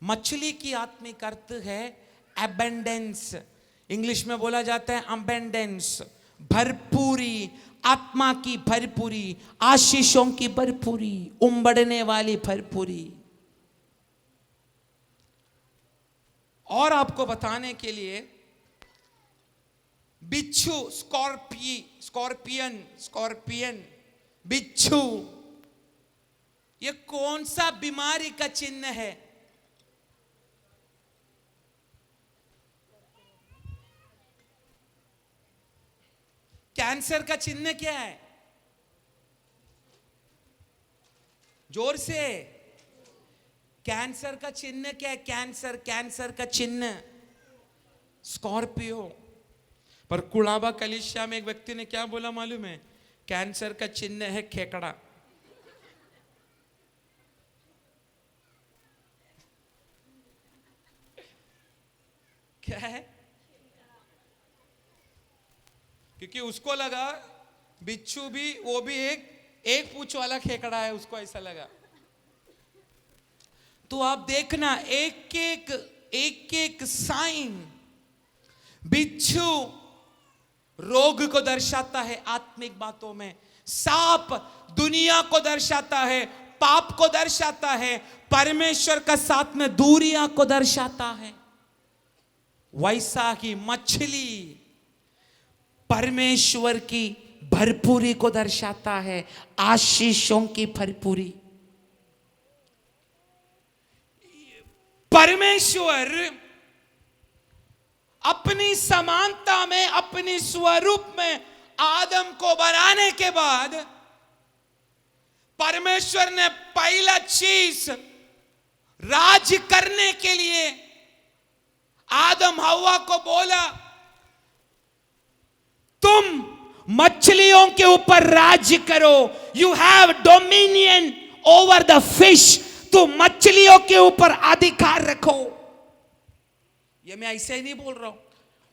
मछली की आत्मिक अर्थ है अबेंडेंस। इंग्लिश में बोला जाता है अबेंडेंस, भरपूरी, आत्मा की भरपूरी, आशीषों की भरपूरी, उमड़ने वाली भरपूरी। और आपको बताने के लिए, बिच्छू, स्कॉर्पियन, बिच्छू, ये कौन सा बीमारी का चिन्ह है? कैंसर का चिन्ह क्या है? जोर से। कैंसर का चिन्ह क्या है? कैंसर का चिन्ह स्कॉर्पियो। पर कुड़ाबा कलिसिया में एक व्यक्ति ने क्या बोला मालूम है? कैंसर का चिन्ह है खेकड़ा। क्या है? क्योंकि उसको लगा बिच्छू भी, वो भी एक पूंछ वाला खेकड़ा है, उसको ऐसा लगा। तो आप देखना, एक एक साइन बिच्छू रोग को दर्शाता है आत्मिक बातों में, सांप दुनिया को दर्शाता है, पाप को दर्शाता है, परमेश्वर का साथ में दूरियां को दर्शाता है। वैसा ही मछली परमेश्वर की भरपूरी को दर्शाता है, आशीषों की भरपूरी। परमेश्वर अपनी समानता में, अपनी स्वरूप में आदम को बनाने के बाद परमेश्वर ने पहला चीज राज करने के लिए आदम हव्वा को बोला, तुम मछलियों के ऊपर राज्य करो, you have dominion over the fish, तुम मछलियों के ऊपर अधिकार रखो। ये मैं ऐसे ही नहीं बोल रहा हूं,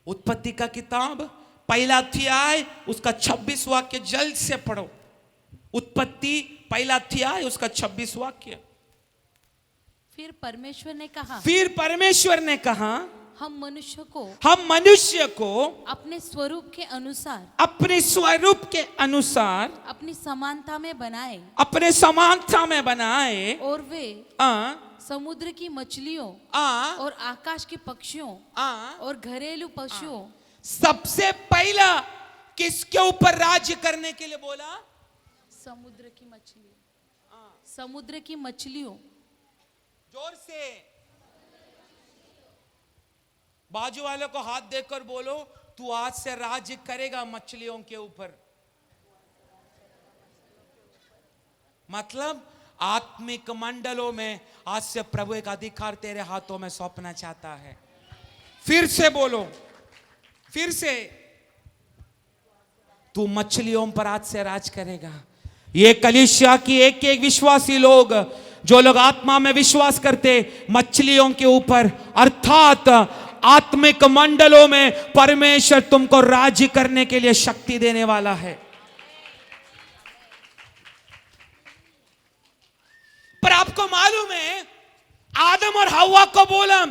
उत्पत्ति का किताब पहला अध्याय उसका 26 वाक्य जल्द से पढ़ो। उत्पत्ति पहला अध्याय उसका 26 वाक्य। फिर परमेश्वर ने कहा, हम मनुष्य को अपने स्वरूप के अनुसार अपनी समानता में बनाए और वे समुद्र की मछलियों और आकाश के पक्षियों और घरेलू पशुओं। सबसे पहला किसके ऊपर राज्य करने के लिए बोला? समुद्र की मछलियों। जोर से बाजू वाले को हाथ देकर बोलो, तू आज से राज्य करेगा मछलियों के ऊपर। मतलब आत्मिक मंडलों में आज से प्रभु एक अधिकार तेरे हाथों में सौंपना चाहता है। फिर से बोलो, फिर से, तू मछलियों पर आज से राज करेगा। ये कलीसिया की एक एक विश्वासी लोग, जो लोग आत्मा में विश्वास करते, मछलियों के ऊपर अर्थात आत्मिक मंडलों में परमेश्वर तुमको राज्य करने के लिए शक्ति देने वाला है। पर आपको मालूम है, आदम और हव्वा को बोला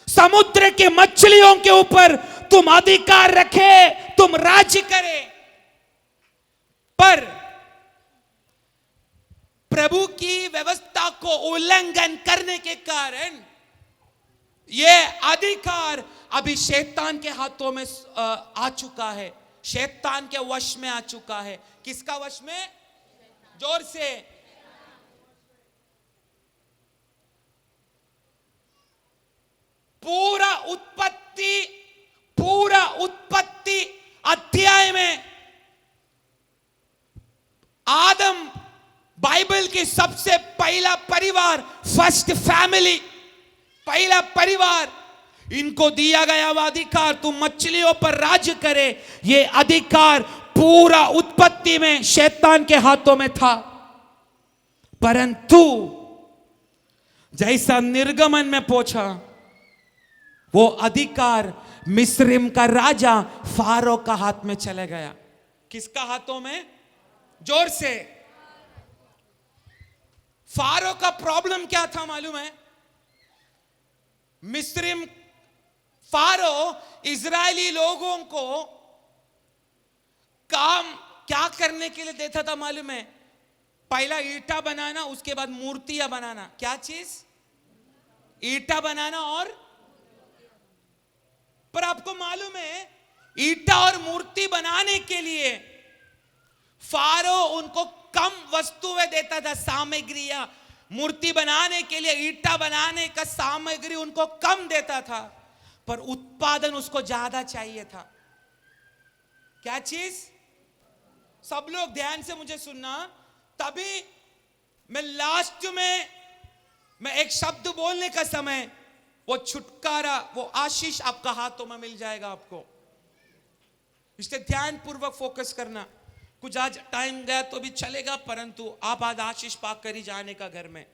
समुद्र के मछलियों के ऊपर तुम अधिकार रखे, तुम राज्य करे। पर प्रभु की व्यवस्था को उल्लंघन करने के कारण यह अधिकार अभी शैतान के हाथों में आ चुका है, शैतान के वश में आ चुका है। किसका वश में? जोर से। पूरा उत्पत्ति अध्याय में आदम बाइबल की सबसे पहला परिवार, फर्स्ट फैमिली, पहला परिवार, इनको दिया गया वह अधिकार, तुम मछलियों पर राज्य करे। यह अधिकार पूरा उत्पत्ति में शैतान के हाथों में था। परंतु जैसा निर्गमन में पहुंचा, वो अधिकार मिस्रिम का राजा फारो का हाथ में चले गया। किसका हाथों में? जोर से। फारो का प्रॉब्लम क्या था मालूम है? मिस्रिम फारो इजरायली लोगों को काम क्या करने के लिए देता था मालूम है? पहला ईंटा बनाना, उसके बाद मूर्तियां बनाना। क्या चीज? ईंटा बनाना। और पर आपको मालूम है, ईंटा और मूर्ति बनाने के लिए फारो उनको कम वस्तुएं देता था, सामग्रियां। मूर्ति बनाने के लिए, ईंटा बनाने का सामग्री उनको कम देता था, पर उत्पादन उसको ज्यादा चाहिए था। क्या चीज? सब लोग ध्यान से मुझे सुनना। तभी मैं लास्ट में मैं एक शब्द बोलने का समय, वो छुटकारा, वो आशीष आपका हाथों में मिल जाएगा आपको। इसलिए ध्यान पूर्वक फोकस करना। कुछ आज टाइम गया तो भी चलेगा, परंतु आप आज आशीष पाकर ही जाने का घर में।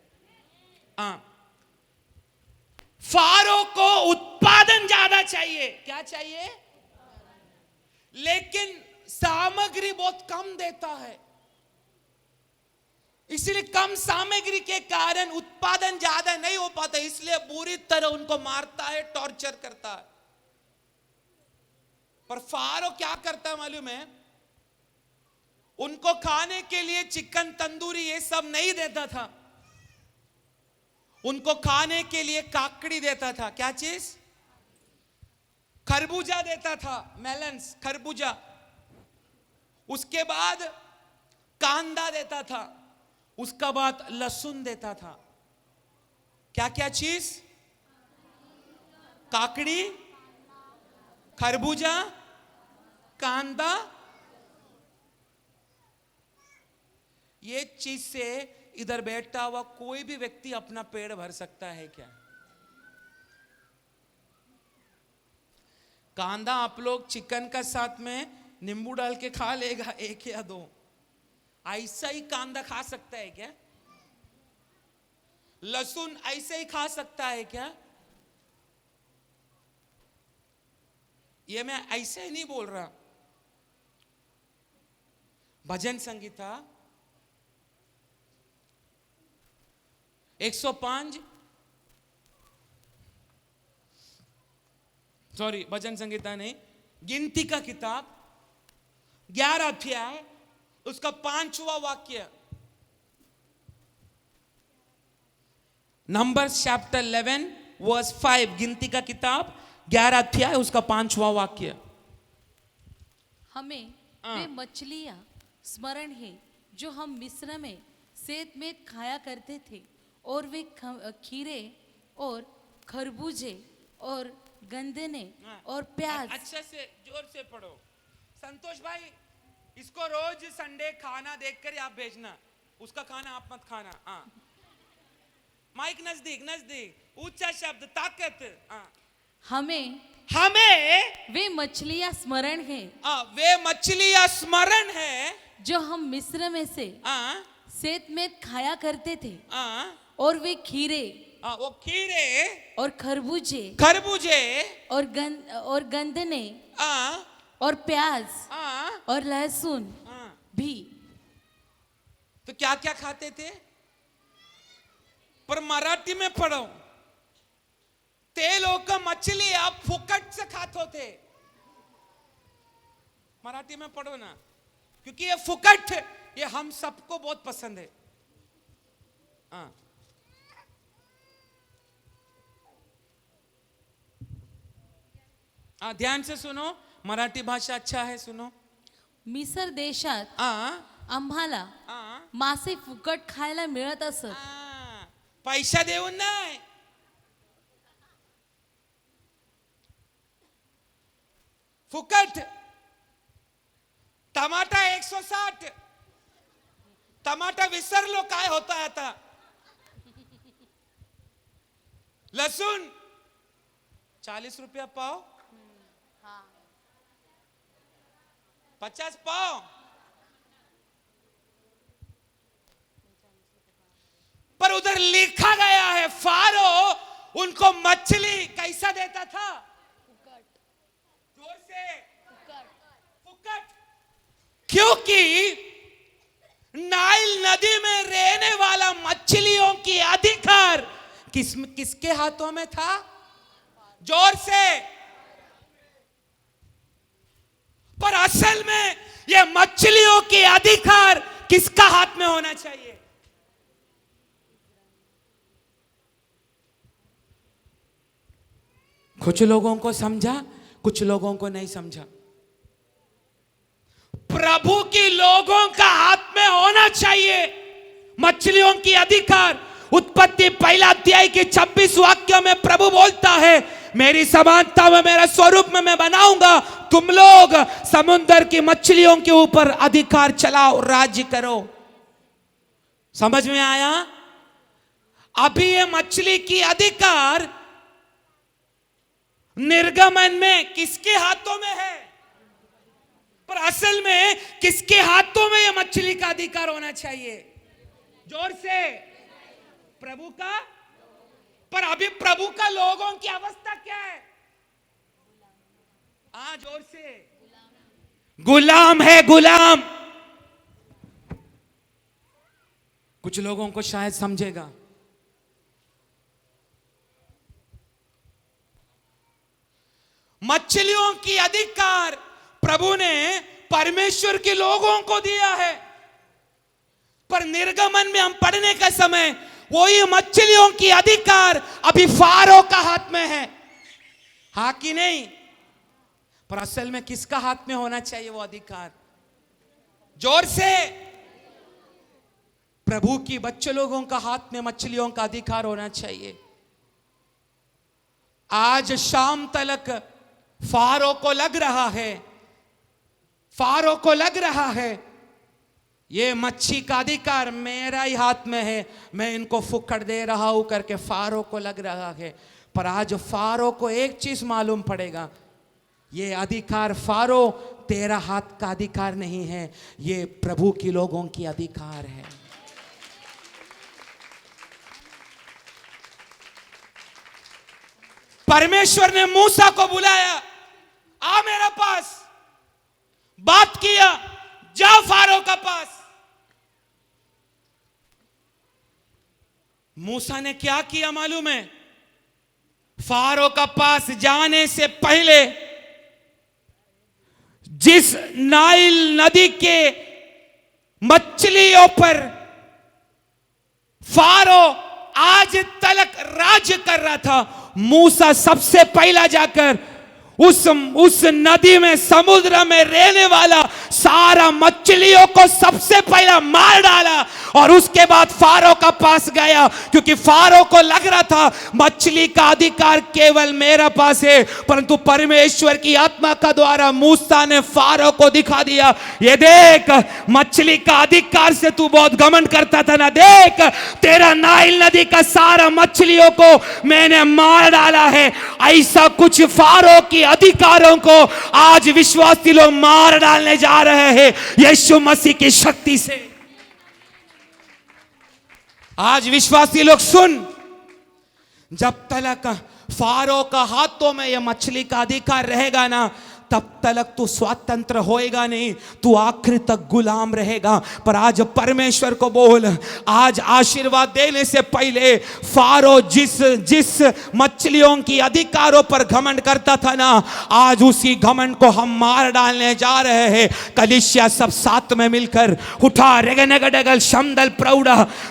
फारो को उत्पादन ज्यादा चाहिए। क्या चाहिए? लेकिन सामग्री बहुत कम देता है। इसलिए कम सामग्री के कारण उत्पादन ज्यादा नहीं हो पाता, इसलिए बुरी तरह उनको मारता है, टॉर्चर करता है। पर फारो क्या करता है मालूम है? उनको खाने के लिए चिकन, तंदूरी ये सब नहीं देता था। उनको खाने के लिए काकड़ी देता था। क्या चीज? खरबूजा देता था, मेलन्स, खरबूजा। उसके बाद कांदा देता था, उसका बाद लहसुन देता था। क्या क्या चीज? काकड़ी, खरबूजा, कांदा। ये चीज से इधर बैठा हुआ कोई भी व्यक्ति अपना पेट भर सकता है क्या? कांदा आप लोग चिकन का साथ में नींबू डाल के खा लेगा, एक या दो। ऐसा ही कांदा खा सकता है क्या? लहसुन ऐसे ही खा सकता है क्या? ये मैं ऐसे ही नहीं बोल रहा। भजन संगीता 105, सॉरी भजन संगीता नहीं, गिनती का किताब 11 अध्याय उसका 5वां वाक्य। नंबर्स चैप्टर 11 वर्स 5, गिनती का किताब 11 अध्याय उसका 5वां वाक्य। हमें वे मछलियां स्मरण है जो हम मिस्र में सेत में खाया करते थे, और वे खीरे और खरबूजे और गंदने और प्याज। अच्छे से जोर से पढ़ो संतोष भाई। इसको रोज संडे खाना देखकर आप भेजना, उसका खाना आप मत खाना। हाँ, माइक नजदीक नजदीक, ऊंचा शब्द, ताकत। हमें वे मछलियां स्मरण है, वे मछलियां स्मरण है जो हम मिस्र में से सेत में खाया करते थे, और वे खीरे, वो खीरे और खरबूजे और गंदने और प्याज और लहसुन भी। तो क्या क्या खाते थे? पर मराठी में पढ़ो, ते लोग मछली आप फुकट से खाते थे। मराठी में पढ़ो ना, क्योंकि ये फुकट ये हम सबको बहुत पसंद है। ध्यान से सुनो, मराठी भाषा अच्छा है, सुनो। मिसर देशात आम्हाला मासे फुकट खायला मिळत असत, पैसा देऊन नाही। फुकट टमाटा 160, टमाटा विसरलो काय होता आता। लहसुन 40 रुपया पाव, 50 पाव। पर उधर लिखा गया है फारो उनको मछली कैसा देता था? जोर से, फुकट। क्योंकि नाइल नदी में रहने वाला मछलियों की अधिकार किसके हाथों में था? जोर से। पर असल में ये मछलियों की अधिकार किसका हाथ में होना चाहिए? कुछ लोगों को समझा, कुछ लोगों को नहीं समझा। प्रभु की लोगों का हाथ में होना चाहिए मछलियों की अधिकार। उत्पत्ति 1 अध्याय के 26 वाक्य में प्रभु बोलता है, मेरी समानता में मेरा स्वरूप में मैं बनाऊंगा, तुम लोग समुद्र की मछलियों के ऊपर अधिकार चलाओ, राज्य करो। समझ में आया? अभी ये मछली की अधिकार निर्गमन में किसके हाथों में है? पर असल में किसके हाथों में ये मछली का अधिकार होना चाहिए? जोर से, प्रभु का। पर अभी प्रभु का लोगों की अवस्था क्या है? जोर से, गुलाम है, गुलाम। कुछ लोगों को शायद समझेगा। मछलियों की अधिकार प्रभु ने परमेश्वर के लोगों को दिया है, पर निर्गमन में हम पढ़ने का समय वही मछलियों की अधिकार अभी फारो का हाथ में है। हाँ कि नहीं? पर असल में किसका हाथ में होना चाहिए वो अधिकार? जोर से। प्रभु की बच्चे लोगों का हाथ में मछलियों का अधिकार होना चाहिए। आज शाम तक फारो को लग रहा है, फारो को लग रहा है ये मच्छी का अधिकार मेरा ही हाथ में है, मैं इनको फुक्कड़ दे रहा हूं करके फारो को लग रहा है। पर आज फारो को एक चीज मालूम पड़ेगा, ये अधिकार फारो तेरा हाथ का अधिकार नहीं है, ये प्रभु की लोगों की अधिकार है। परमेश्वर ने मूसा को बुलाया, आ मेरे पास, बात किया, जा फारो का पास। मूसा ने क्या किया मालूम है? फारो का पास जाने से पहले जिस नाइल नदी के मछलियों पर फारो आज तक राज्य कर रहा था, मूसा सबसे पहला जाकर उस नदी में, समुद्र में रहने वाला सारा मछलियों को सबसे पहला मार डाला और उसके बाद फारो का पास गया, क्योंकि फारो को लग रहा था मछली का अधिकार केवल मेरा पास है। परंतु परमेश्वर की आत्मा का द्वारा मूसा ने फारो को दिखा दिया, ये देख मछली का अधिकार से तू बहुत घमंड करता था ना, देख तेरा नाइल नदी का सारा मछलियों को मैंने मार डाला है। ऐसा कुछ फारो की अधिकारों को आज विश्वासी लोग मार डालने जा रहे हैं यीशु मसीह की शक्ति से। आज विश्वासी लोग सुन, जब तक फारो का हाथों में यह मछली का अधिकार रहेगा ना, तब तक तू स्वतंत्र होएगा नहीं, तू आखिर तक गुलाम रहेगा। पर आज परमेश्वर को बोल, आज आशीर्वाद देने से पहले फारो जिस मछलियों की अधिकारों पर घमंड करता था ना, आज उसी घमंड को हम मार डालने जा रहे हैं। कलीसिया सब साथ में मिलकर उठा रेगनेगडेगल शमदल प्रौढ़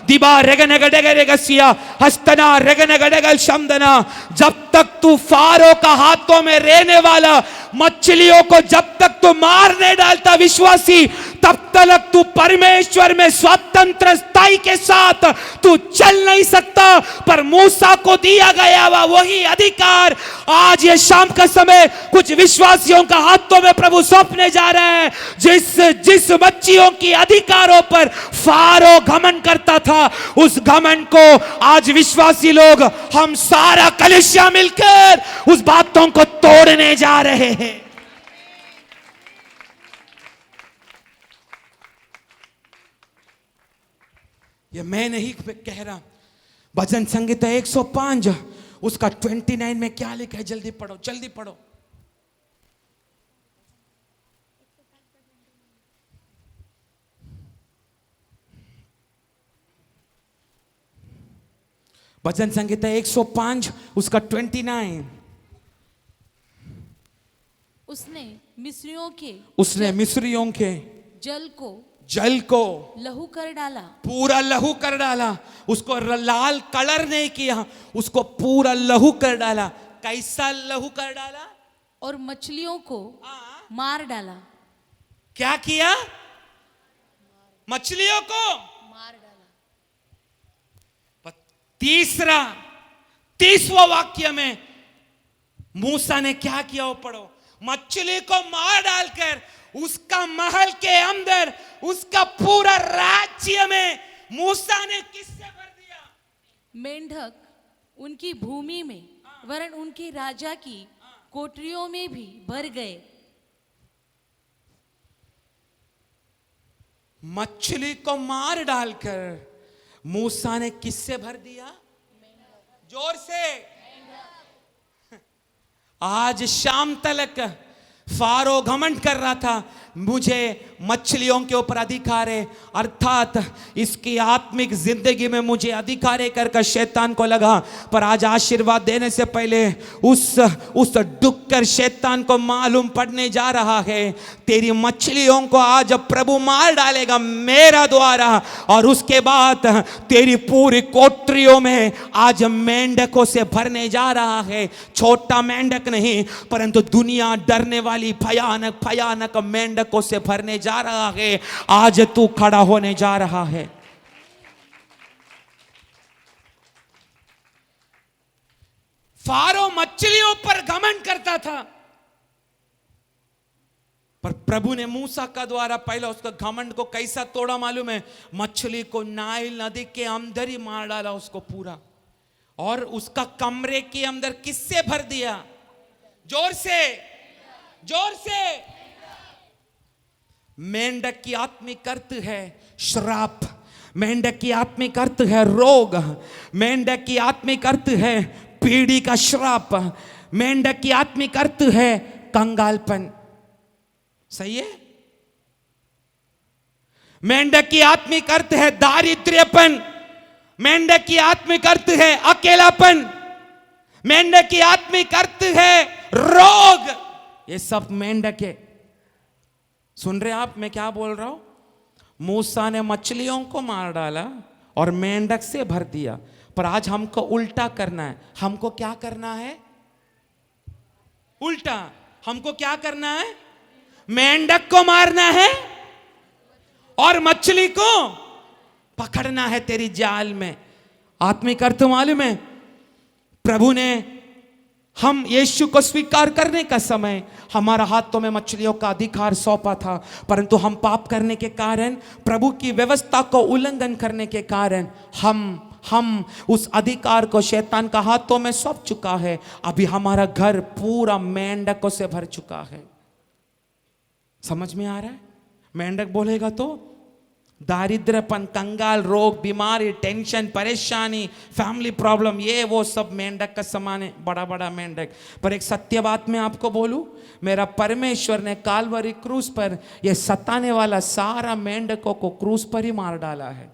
दिबा रेगनेगडेगरेगसिया हस्तना रेगनेगडेगल शमदना। जब तक तू फारो का हाथों में रहने वाला मछलियों को जब तक तू मार नहीं डालता विश्वासी, तब तक तू परमेश्वर में स्वतंत्र स्थाई के साथ तू चल नहीं सकता। पर मूसा को दिया गया हुआ वही अधिकार आज ये शाम का समय कुछ विश्वासियों का हाथों में प्रभु सौंपने जा रहा है। जिस मच्छियों की अधिकारों पर फारो घमंड करता था, उस घमंड को आज विश्वासी लोग, हम सारा कलीसिया मिलकर उस बातों को तोड़ने जा रहे हैं। ये मैं नहीं कह रहा, भजन संगीता 105 उसका 29 में क्या लिखा है, जल्दी पढ़ो, जल्दी पढ़ो। भजन संगीता 105 उसका 29। उसने मिस्रियों के जल को लहू कर डाला, पूरा लहू कर डाला। उसको लाल कलर नहीं किया, उसको पूरा लहू कर डाला। कैसा लहू कर डाला? और मछलियों को मार डाला। क्या किया? मछलियों को मार डाला। तीसवां वाक्य में मूसा ने क्या किया वो पढ़ो। मछली को मार डालकर उसका महल के अंदर, उसका पूरा राज्य में मूसा ने किससे भर दिया? मेंढक उनकी भूमि में वरन उनके राजा की कोठरियों में भी भर गए। मछली को मार डालकर मूसा ने किससे भर दिया? जोर से। आज शाम तक फारो घमंड कर रहा था, मुझे मछलियों के ऊपर अधिकार है, अर्थात इसकी आत्मिक जिंदगी में मुझे अधिकार है कर शैतान को लगा। पर आज आशीर्वाद देने से पहले उस डुक्कर शैतान को मालूम पड़ने जा रहा है, तेरी मछलियों को आज प्रभु मार डालेगा मेरा द्वारा। और उसके बाद तेरी पूरी कोठरियों में आज मेंढकों से भरने जा रहा है। छोटा मेंढक नहीं, परंतु दुनिया डरने वाली भयानक भयानक मेंढक मेंढकों से भरने जा रहा है, आज तू खड़ा होने जा रहा है। फारो मछलियों पर घमंड करता था, पर प्रभु ने मूसा का द्वारा पहले उसका घमंड को कैसा तोड़ा मालूम है? मछली को नाइल नदी के अंदर ही मार डाला उसको पूरा, और उसका कमरे के अंदर किससे भर दिया? जोर से, जोर से। मेंढक की आत्मिक अर्थ है श्राप, मेंढक की आत्मिक अर्थ है रोग, मेंढक की आत्मिक अर्थ है पीढ़ी का श्राप, मेंढक की आत्मिक अर्थ है कंगालपन। सही है? मेंढक की आत्मिक अर्थ है दारिद्र्यपन, मेंढक की आत्मिक अर्थ है अकेलापन, मेंढक की आत्मिक अर्थ है रोग। ये सब मेंढक है। सुन रहे आप मैं क्या बोल रहा हूं? मूसा ने मछलियों को मार डाला और मेंढक से भर दिया, पर आज हमको उल्टा करना है। हमको क्या करना है? उल्टा। हमको क्या करना है? मेंढक को मारना है और मछली को पकड़ना है तेरी जाल में। आत्मिक अर्थ मालूम है? प्रभु ने हम यीशु को स्वीकार करने का समय हमारा हाथों में मछलियों का अधिकार सौंपा था, परंतु हम पाप करने के कारण, प्रभु की व्यवस्था को उल्लंघन करने के कारण हम उस अधिकार को शैतान का हाथों में सौंप चुका है। अभी हमारा घर पूरा मेंढकों से भर चुका है। समझ में आ रहा है? मेंढक बोलेगा तो दारिद्र्यपन, कंगाल, रोग, बीमारी, टेंशन, परेशानी, फैमिली प्रॉब्लम, ये वो सब मेंढक का समान है, बड़ा बड़ा मेंढक। पर एक सत्य बात मैं आपको बोलूं, मेरा परमेश्वर ने काल्वरी क्रूस पर ये सताने वाला सारा मेंढकों को क्रूस पर ही मार डाला है।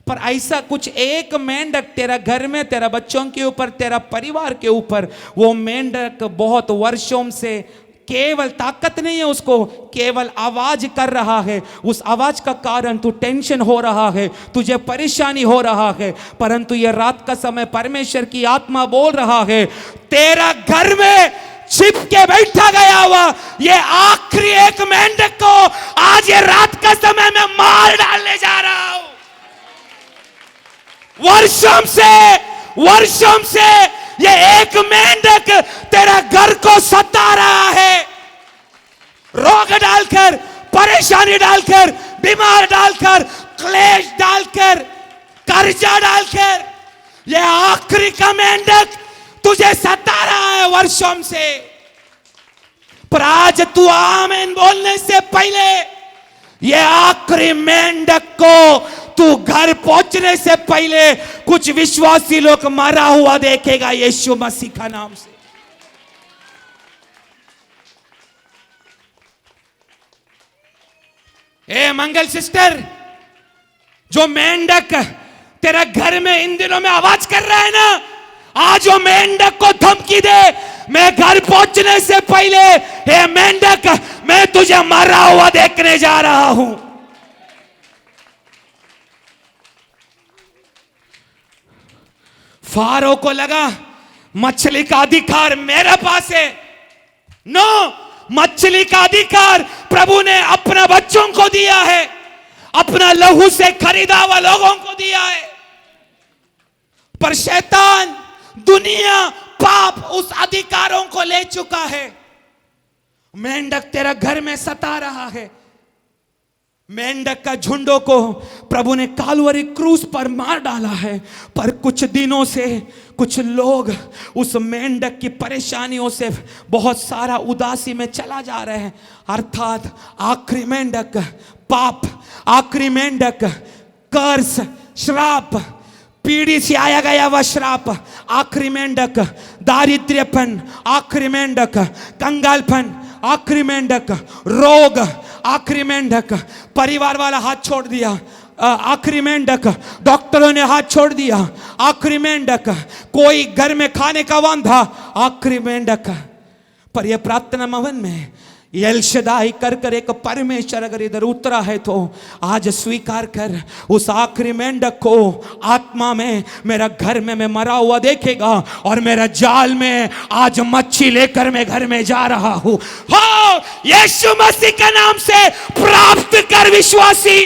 पर ऐसा कुछ एक मेंढक तेरा घर में, तेरा बच्चों के ऊपर, तेरा परिवार के ऊपर, वो मेंढक बहुत वर्षों से केवल ताकत नहीं है उसको, केवल आवाज कर रहा है। उस आवाज का कारण तू टेंशन हो रहा है, तुझे परेशानी हो रहा है, परंतु ये रात का समय परमेश्वर की आत्मा बोल रहा है, तेरा घर में छिप के बैठा गया हुआ ये आखिरी एक मेंढक को आज ये रात का समय में मार डालने जा रहा हूं। वर्षों से ये एक मेंढक तेरा घर को सता रहा है, रोग डालकर, परेशानी डालकर, बीमार डालकर, क्लेश डालकर, कर्जा डालकर, ये आखिरी का मेंढक तुझे सता रहा है वर्षों से। पर आज तू आमीन बोलने से पहले ये आखिरी मेंढक को तू घर पहुंचने से पहले कुछ विश्वासी लोग मरा हुआ देखेगा यीशु मसीह का नाम से। ए मंगल सिस्टर, जो मेंढक तेरा घर में इन दिनों में आवाज कर रहा है ना, आज वो मेंढक को धमकी दे, मैं घर पहुंचने से पहले हे मेंढक मैं तुझे मरा हुआ देखने जा रहा हूं। फारो को लगा मछली का अधिकार मेरे पास है। नो, मछली का अधिकार प्रभु ने अपने बच्चों को दिया है, अपना लहू से खरीदा हुआ लोगों को दिया है। पर शैतान, दुनिया, पाप उस अधिकारों को ले चुका है। मेंढक तेरा घर में सता रहा है। मेंढक का झुंडों को प्रभु ने कालवरी क्रूस पर मार डाला है, पर कुछ दिनों से कुछ लोग उस मेंढक की परेशानियों से बहुत सारा उदासी में चला जा रहे हैं। अर्थात आखिरी मेंढक पाप, आखिरी मेंढक कर्स, श्राप, पीढ़ी से आया गया वह श्राप, आखिरी मेंढक दारिद्र्यपन, आखिरी मेंढक कंगालपन, आखिरी मेंढक रोग, आखिरी मेंढक परिवार वाला हाथ छोड़ दिया, आखिरी मेंढक डॉक्टरों ने हाथ छोड़ दिया, आखिरी मेंढक कोई घर में खाने का वांधा, आखिरी मेंढक। पर यह प्रार्थना भवन में एल शदाई कर कर एक परमेश्वर अगर इधर उतरा है तो आज स्वीकार कर, उस आखिरी मेंढक को आत्मा में मेरा घर में मैं मरा हुआ देखेगा और मेरा जाल में आज मच्छी लेकर मैं घर में जा रहा हूं। हो यीशु मसीह के नाम से प्राप्त कर विश्वासी।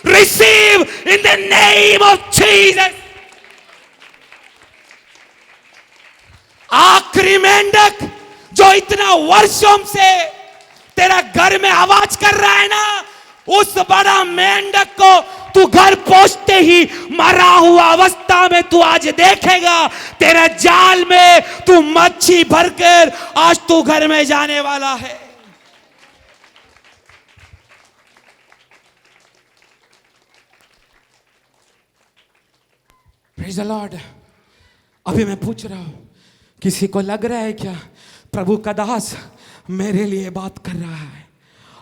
Receive in the name of Jesus. आखिरी मेंढक जो इतना वर्षों से तेरा घर में आवाज कर रहा है ना, उस बड़ा मेंढक को तू घर पहुंचते ही मरा हुआ अवस्था में तू आज देखेगा। तेरे जाल में तू मच्छी भरकर आज तू घर में जाने वाला है। Praise the Lord. अभी मैं पूछ रहा हूं, किसी को लग रहा है क्या प्रभु का दास मेरे लिए बात कर रहा है?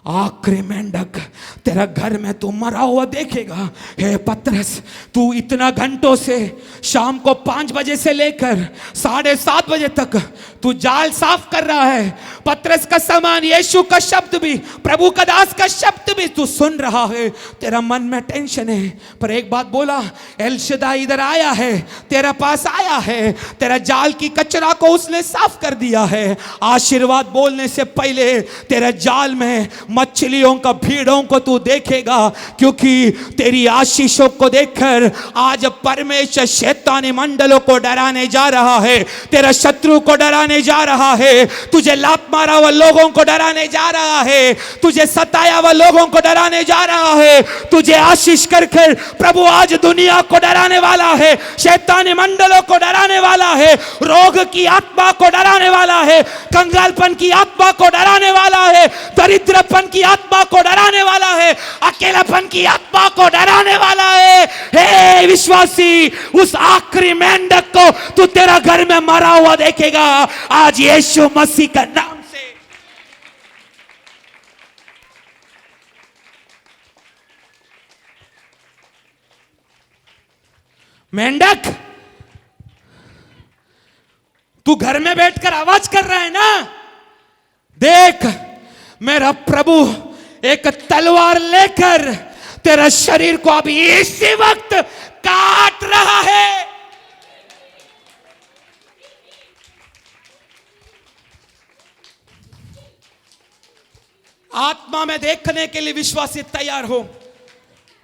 आखिरी मेंढक तेरा घर में तू मरा हुआ देखेगा। हे पतरस, तू इतना घंटों से शाम को 5 बजे से लेकर 7:30 बजे तक तू जाल साफ कर रहा है। पतरस का समान यीशु का शब्द भी, प्रभु का दास का शब्द भी तू सुन रहा है। तेरा मन में टेंशन है, पर एक बात बोला, एल शदाई इधर आया है, तेरा पास आया है, तेरा जाल की कचरा को उसने साफ कर दिया है। आशीर्वाद बोलने से पहले तेरे जाल में मछलियों का भीड़ों को तू देखेगा, क्योंकि तेरी आशीषों को देखकर आज परमेश्वर शैतानी मंडलों को डराने जा रहा है, तेरा शत्रु को डराने जा रहा है, तुझे लात मारा हुआ लोगों को डराने जा रहा है, तुझे सताया हुआ लोगों को डराने जा रहा है, तुझे आशीष करके प्रभु आज दुनिया को डराने वाला है, शैतानी मंडलों को डराने वाला है, रोग की आत्मा को डराने वाला है, कंगालपन की आत्मा को डराने वाला है, दरिद्रपन की आत्मा को डराने वाला है, अकेलापन की आत्मा को डराने वाला है। हे विश्वासी, उस आखिरी मेंढक को तू तेरा घर में मरा हुआ देखेगा आज यीशु मसीह का नाम से। मेंढक, तू घर में बैठकर आवाज कर रहा है ना, देख मेरा प्रभु एक तलवार लेकर तेरा शरीर को अभी इसी वक्त काट रहा है। आत्मा में देखने के लिए विश्वासी तैयार हो।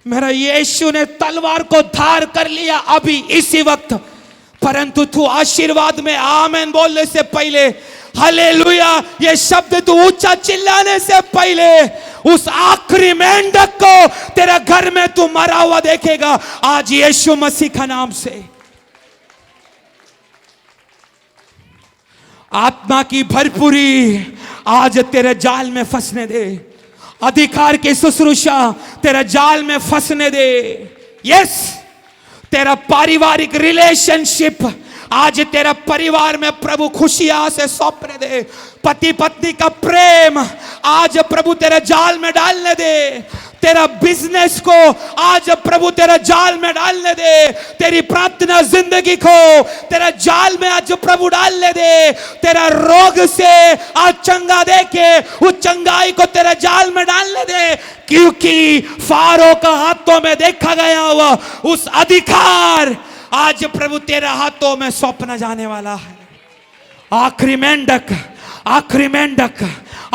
मेरा यीशु ने तलवार को धार कर लिया अभी इसी वक्त, परंतु तू आशीर्वाद में आमेन बोलने से पहले, हालेलुया ये शब्द तू ऊंचा चिल्लाने से पहले, उस आखिरी मेंढक को तेरा घर में तू मरा हुआ देखेगा आज यीशु मसीह का नाम से। आत्मा की भरपूरी आज तेरे जाल में फंसने दे, अधिकार की शुश्रूषा तेरे जाल में फंसने दे। यस, तेरा पारिवारिक रिलेशनशिप आज तेरा परिवार में प्रभु खुशियां से सौंपने दे। पति पत्नी का प्रेम आज प्रभु तेरे जाल में डालने दे। तेरा बिजनेस को आज प्रभु तेरा जाल में डालने दे। तेरी प्रार्थना जिंदगी को तेरा जाल में आज प्रभु डालने दे। तेरा रोग से आज चंगा दे के उस चंगाई को तेरा जाल में डालने दे, क्योंकि फारो का हाथों में देखा गया हुआ उस अधिकार आज प्रभु तेरा हाथों में सौंपना जाने वाला है। आखिरी मेंढक, आखिरी मेंढक,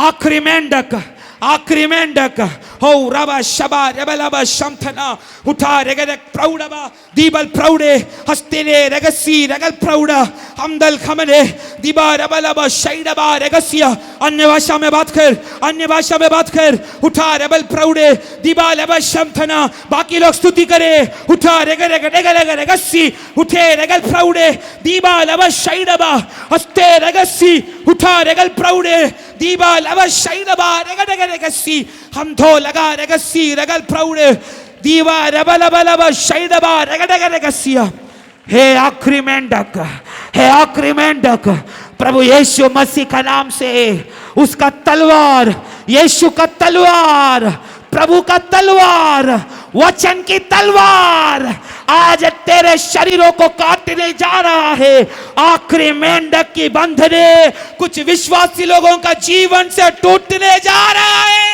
आखिरी मेंढक, आखिरी मेंढक हो रबा शबा रेबलबा शमथना उठा रेगरक प्रौडबा दीबल प्रौडे हस्तेले रेगसी रेगल प्रौडा हमदल खमने दीबा रेबलबा शैडबा रेगसिया। अन्य भाषा में बात कर, अन्य भाषा में बात कर। उठा रेबल प्रौडे दीबा लेबा शमथना। बाकी लोग स्तुति करे। उठा रेगर रेगर रेगर रेगर रेगसी उठे रेगल प्रौडे दीबा लेबा शैडबा हस्ते रेगसी उठा रेगल प्रौडे दीबा लेबा शैडबा रेगर रेगर रेगसी हम धो लगा रेगसी रेगल प्रौडे दीवा रेबलबलबा शैडबा रेगर रेगर रेगसिया। हे आखिरी मेंढक, हे आखिरी मेंढक, प्रभु यीशु मसीह का नाम से उसका तलवार, यीशु का तलवार, प्रभु का तलवार, वचन की तलवार आज तेरे शरीरों को काटने जा रहा है। आखिरी मेंढक की बंधने कुछ विश्वासी लोगों का जीवन से टूटने जा रहा है।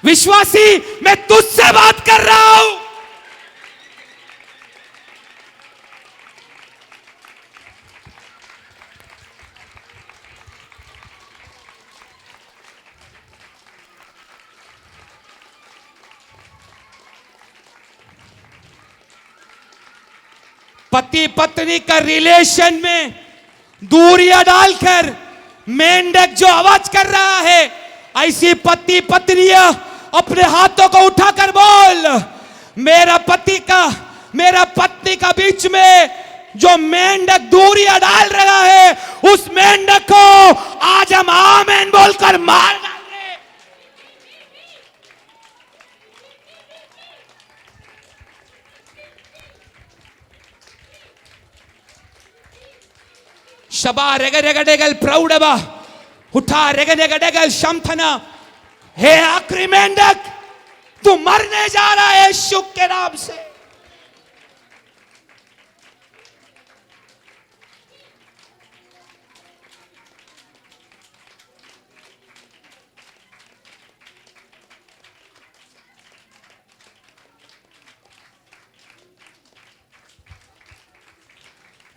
विश्वासी, मैं तुझसे बात कर रहा हूं। पति पत्नी का रिलेशन में दूरियां डालकर मेंढक जो आवाज कर रहा है, ऐसी पति पत्नियां अपने हाथों को उठाकर बोल, मेरा पति का मेरा पत्नी का बीच में जो मेंढक दूरियां डाल रहा है, उस मेंढक को आज हम आमेन बोलकर मार डालेंगे। शबा रेगडेगल प्रौढ़बा उठा रेगडेगल शमथना। हे आखिरी मेंढक, तू मरने जा रहा है यीशु के नाम से।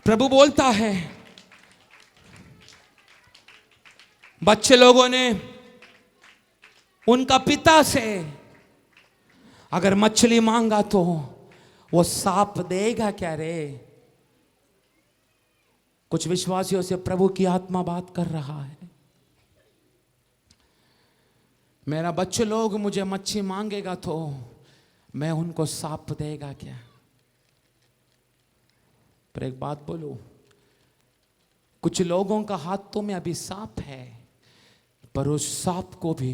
प्रभु बोलता है, बच्चे लोगों ने उनका पिता से अगर मछली मांगा तो वो सांप देगा क्या रे? कुछ विश्वासियों से प्रभु की आत्मा बात कर रहा है। मेरा बच्चे लोग मुझे मच्छी मांगेगा तो मैं उनको सांप देगा क्या? पर एक बात बोलूं, कुछ लोगों का हाथों में अभी सांप है, पर उस सांप को भी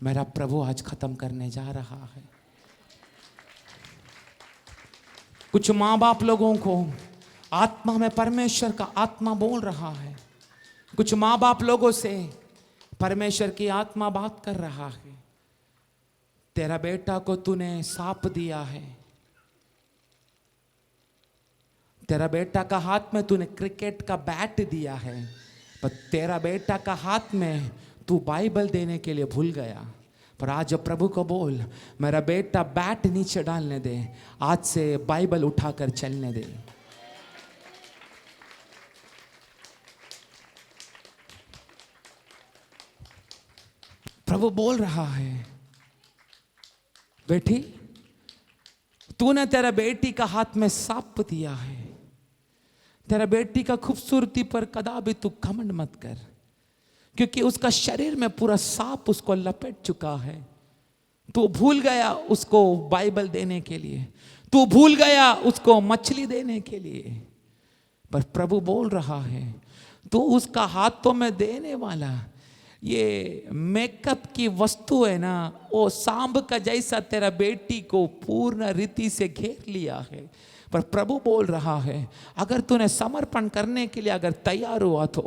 मेरा प्रभु आज खत्म करने जा रहा है। कुछ माँ बाप लोगों को आत्मा में परमेश्वर का आत्मा बोल रहा है। कुछ माँ बाप लोगों से परमेश्वर की आत्मा बात कर रहा है, तेरा बेटा को तूने सांप दिया है, तेरा बेटा का हाथ में तूने क्रिकेट का बैट दिया है, पर तेरा बेटा का हाथ में तू बाइबल देने के लिए भूल गया। पर आज प्रभु को बोल, मेरा बेटा बैट नीचे डालने दे, आज से बाइबल उठाकर चलने दे। प्रभु बोल रहा है, बेटी तूने तेरा बेटी का हाथ में सांप दिया है, तेरा बेटी का खूबसूरती पर कदापि तू घमंड मत कर, क्योंकि उसका शरीर में पूरा सांप उसको लपेट चुका है। तू भूल गया उसको बाइबल देने के लिए, तू भूल गया उसको मछली देने के लिए। पर प्रभु बोल रहा है, तू उसका हाथों में देने वाला ये मेकअप की वस्तु है ना, वो सांप का जैसा तेरा बेटी को पूर्ण रीति से घेर लिया है। पर प्रभु बोल रहा है, अगर तूने समर्पण करने के लिए अगर तैयार हुआ तो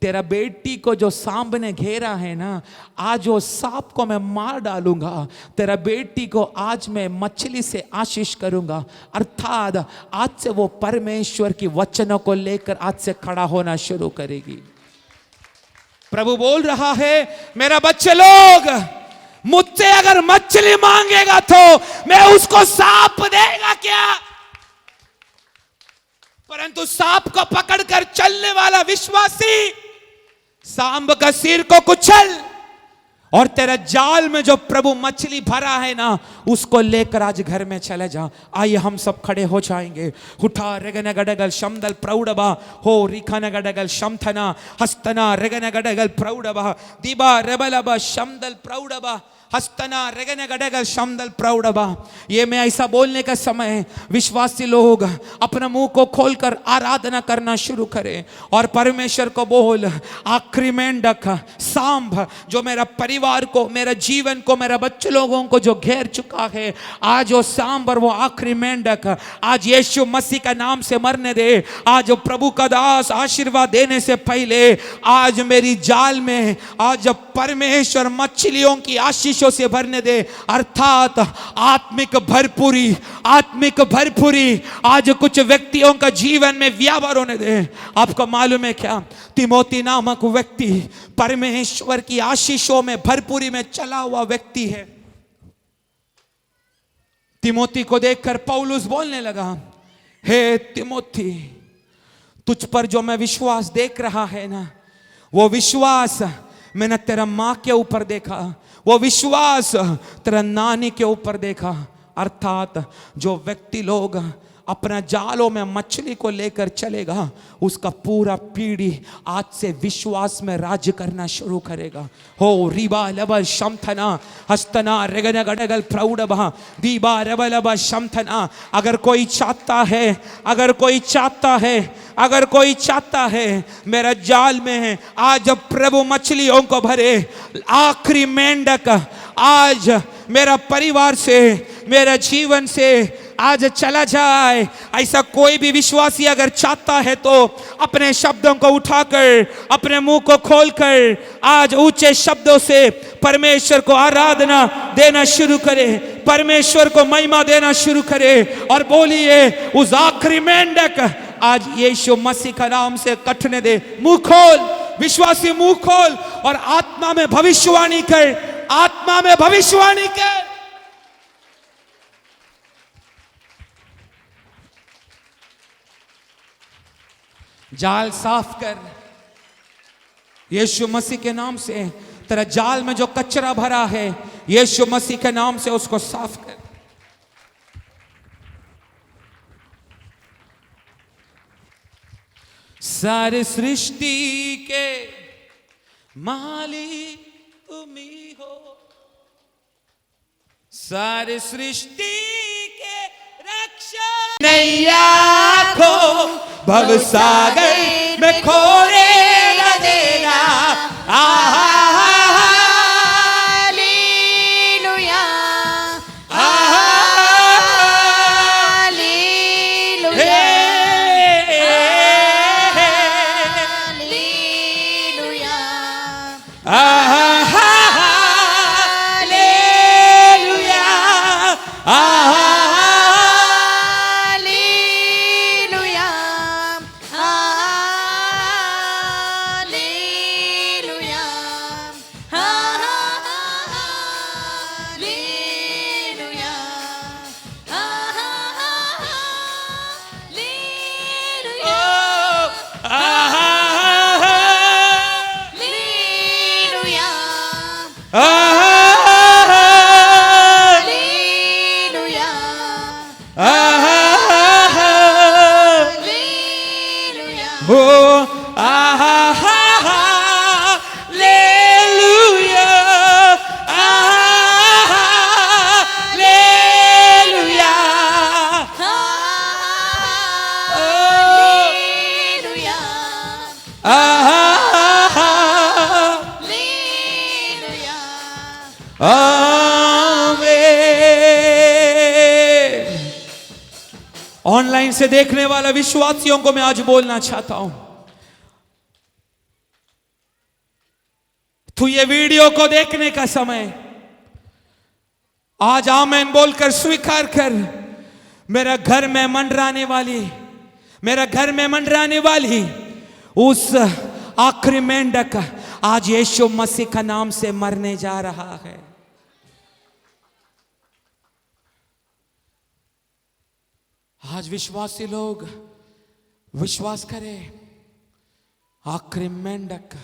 तेरा बेटी को जो सांप ने घेरा है ना, आज वो सांप को मैं मार डालूंगा, तेरा बेटी को आज मैं मछली से आशीष करूंगा। अर्थात आज से वो परमेश्वर की वचनों को लेकर आज से खड़ा होना शुरू करेगी। प्रभु बोल रहा है, मेरा बच्चे लोग मुझसे अगर मछली मांगेगा तो मैं उसको सांप देगा क्या? परंतु सांप को पकड़कर चलने वाला विश्वासी सांप का सिर को कुचल, और तेरा जाल में जो प्रभु मछली भरा है ना, उसको लेकर आज घर में चले जा। आइए हम सब खड़े हो जाएंगे। उठा रेगन गडगल शमदल प्रौढ़बा हो रिखन गडगल शमथना हस्तना रेगन गडगल प्रौढ़बा दीबा रेबलबा शमदल प्रौढ़बा हस्तना रेगन गडगल शमदल प्रौढ़बा। ये मैं ऐसा बोलने का समय विश्वासी लोग अपना मुंह को खोलकर आराधना करना शुरू करें और परमेश्वर को बोल, आखिरी मेंढक सांप जो मेरा परिवार को, मेरा जीवन को, मेरा बच्चे लोगों को जो घेर चुका है, आज वो सांप और वो आखिरी मेंढक आज यीशु मसीह का नाम से मरने दे। आज प्रभु का दास आशीर्वाद देने से पहले आज मेरी जाल में आज परमेश्वर मछलियों की आशीषों से भरने दे। अर्थात आत्मिक भरपूरी, आत्मिक भरपूरी आज कुछ व्यक्तियों का जीवन में व्यापार होने दे। आपको मालूम है क्या, तिमोथी नामक व्यक्ति परमेश्वर की आशीषों में भरपूरी में चला हुआ व्यक्ति है। तिमोथी को देखकर पौलुस बोलने लगा, हे तिमोथी, तुझ पर जो मैं विश्वास देख रहा है ना, वो विश्वास मैंने तेरा माँ के ऊपर देखा, वो विश्वास तेरा नानी के ऊपर देखा। अर्थात जो व्यक्ति लोग अपना जालों में मछली को लेकर चलेगा, उसका पूरा पीढ़ी आज से विश्वास में राज्य करना शुरू करेगा। हो रिबा लब शमथना हस्तना रेगन गडगल प्रौढ़ दीबा रब लब शमथना। अगर कोई चाहता है, अगर कोई चाहता है, अगर कोई चाहता है मेरा जाल में है, आज जब प्रभु मछलियों को भरे, आखिरी मेंढक आज मेरा परिवार से, मेरा जीवन से आज चला जाए, ऐसा कोई भी विश्वासी अगर चाहता है तो अपने शब्दों को उठाकर, अपने मुंह को खोलकर आज ऊंचे शब्दों से परमेश्वर को आराधना देना शुरू करे, परमेश्वर को महिमा देना शुरू करे और बोलिए उस आखिरी मेंढक आज यीशु मसीह का नाम से कटने दे। मुंह खोल विश्वासी, मुंह खोल और आत्मा में भविष्यवाणी कर, आत्मा में भविष्यवाणी कर। जाल साफ कर यीशु मसीह के नाम से। तेरा जाल में जो कचरा भरा है यीशु मसीह के नाम से उसको साफ कर। सारी सृष्टि के मालिक तुम ही हो, सारी सृष्टि के रक्षक। नैया को भवसागर में खोले न देना। हालेलुया, हालेलुया, ऑनलाइन से देखने वाला विश्वासियों को मैं आज बोलना चाहता हूं, तू ये वीडियो को देखने का समय आज आमीन बोलकर स्वीकार कर। मेरा घर में मंडराने वाली, मेरा घर में मंडराने वाली उस आखिरी मेंढक आज यीशु मसीह का नाम से मरने जा रहा है। आज विश्वासी लोग विश्वास करें, आखिरी मेंढक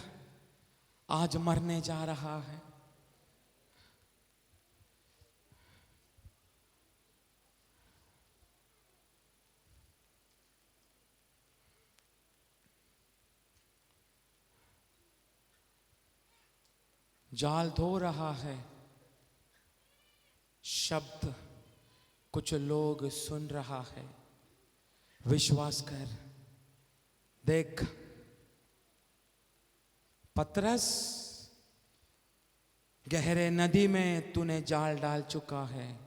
आज मरने जा रहा है। जाल धो रहा है, शब्द कुछ लोग सुन रहा है। विश्वास कर, देख पतरस गहरे नदी में तूने जाल डाल चुका है,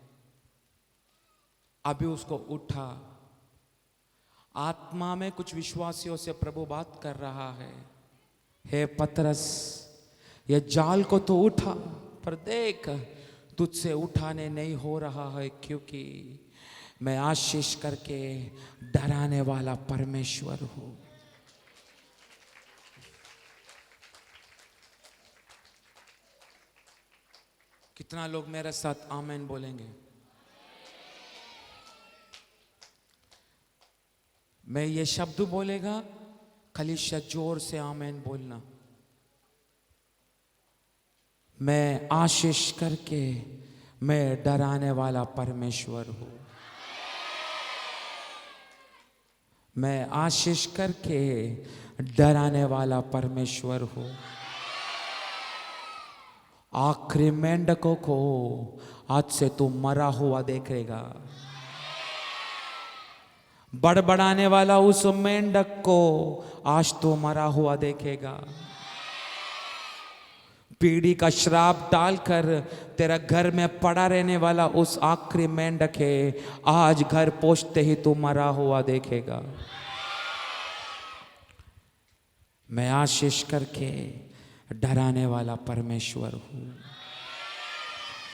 अभी उसको उठा। आत्मा में कुछ विश्वासियों से प्रभु बात कर रहा है, हे पतरस ये जाल को तो उठा, पर देख तुझसे उठाने नहीं हो रहा है, क्योंकि मैं आशीष करके डराने वाला परमेश्वर हूं। कितना लोग मेरे साथ आमीन बोलेंगे? मैं ये शब्द बोलेगा, कलीसिया जोर से आमीन बोलना। मैं आशीष करके मैं डराने वाला परमेश्वर हूं। मैं आशीष करके डराने वाला परमेश्वर हूँ। आखिरी मेंढकों को आज से तू मरा हुआ देखेगा। बड़बड़ाने वाला उस मेंढक को आज तो मरा हुआ देखेगा। पीढ़ी का श्राप डालकर तेरा घर में पड़ा रहने वाला उस आखिरी मेंढक है, आज घर पहुंचते ही तू मरा हुआ देखेगा। मैं आशीष करके डराने वाला परमेश्वर हूं।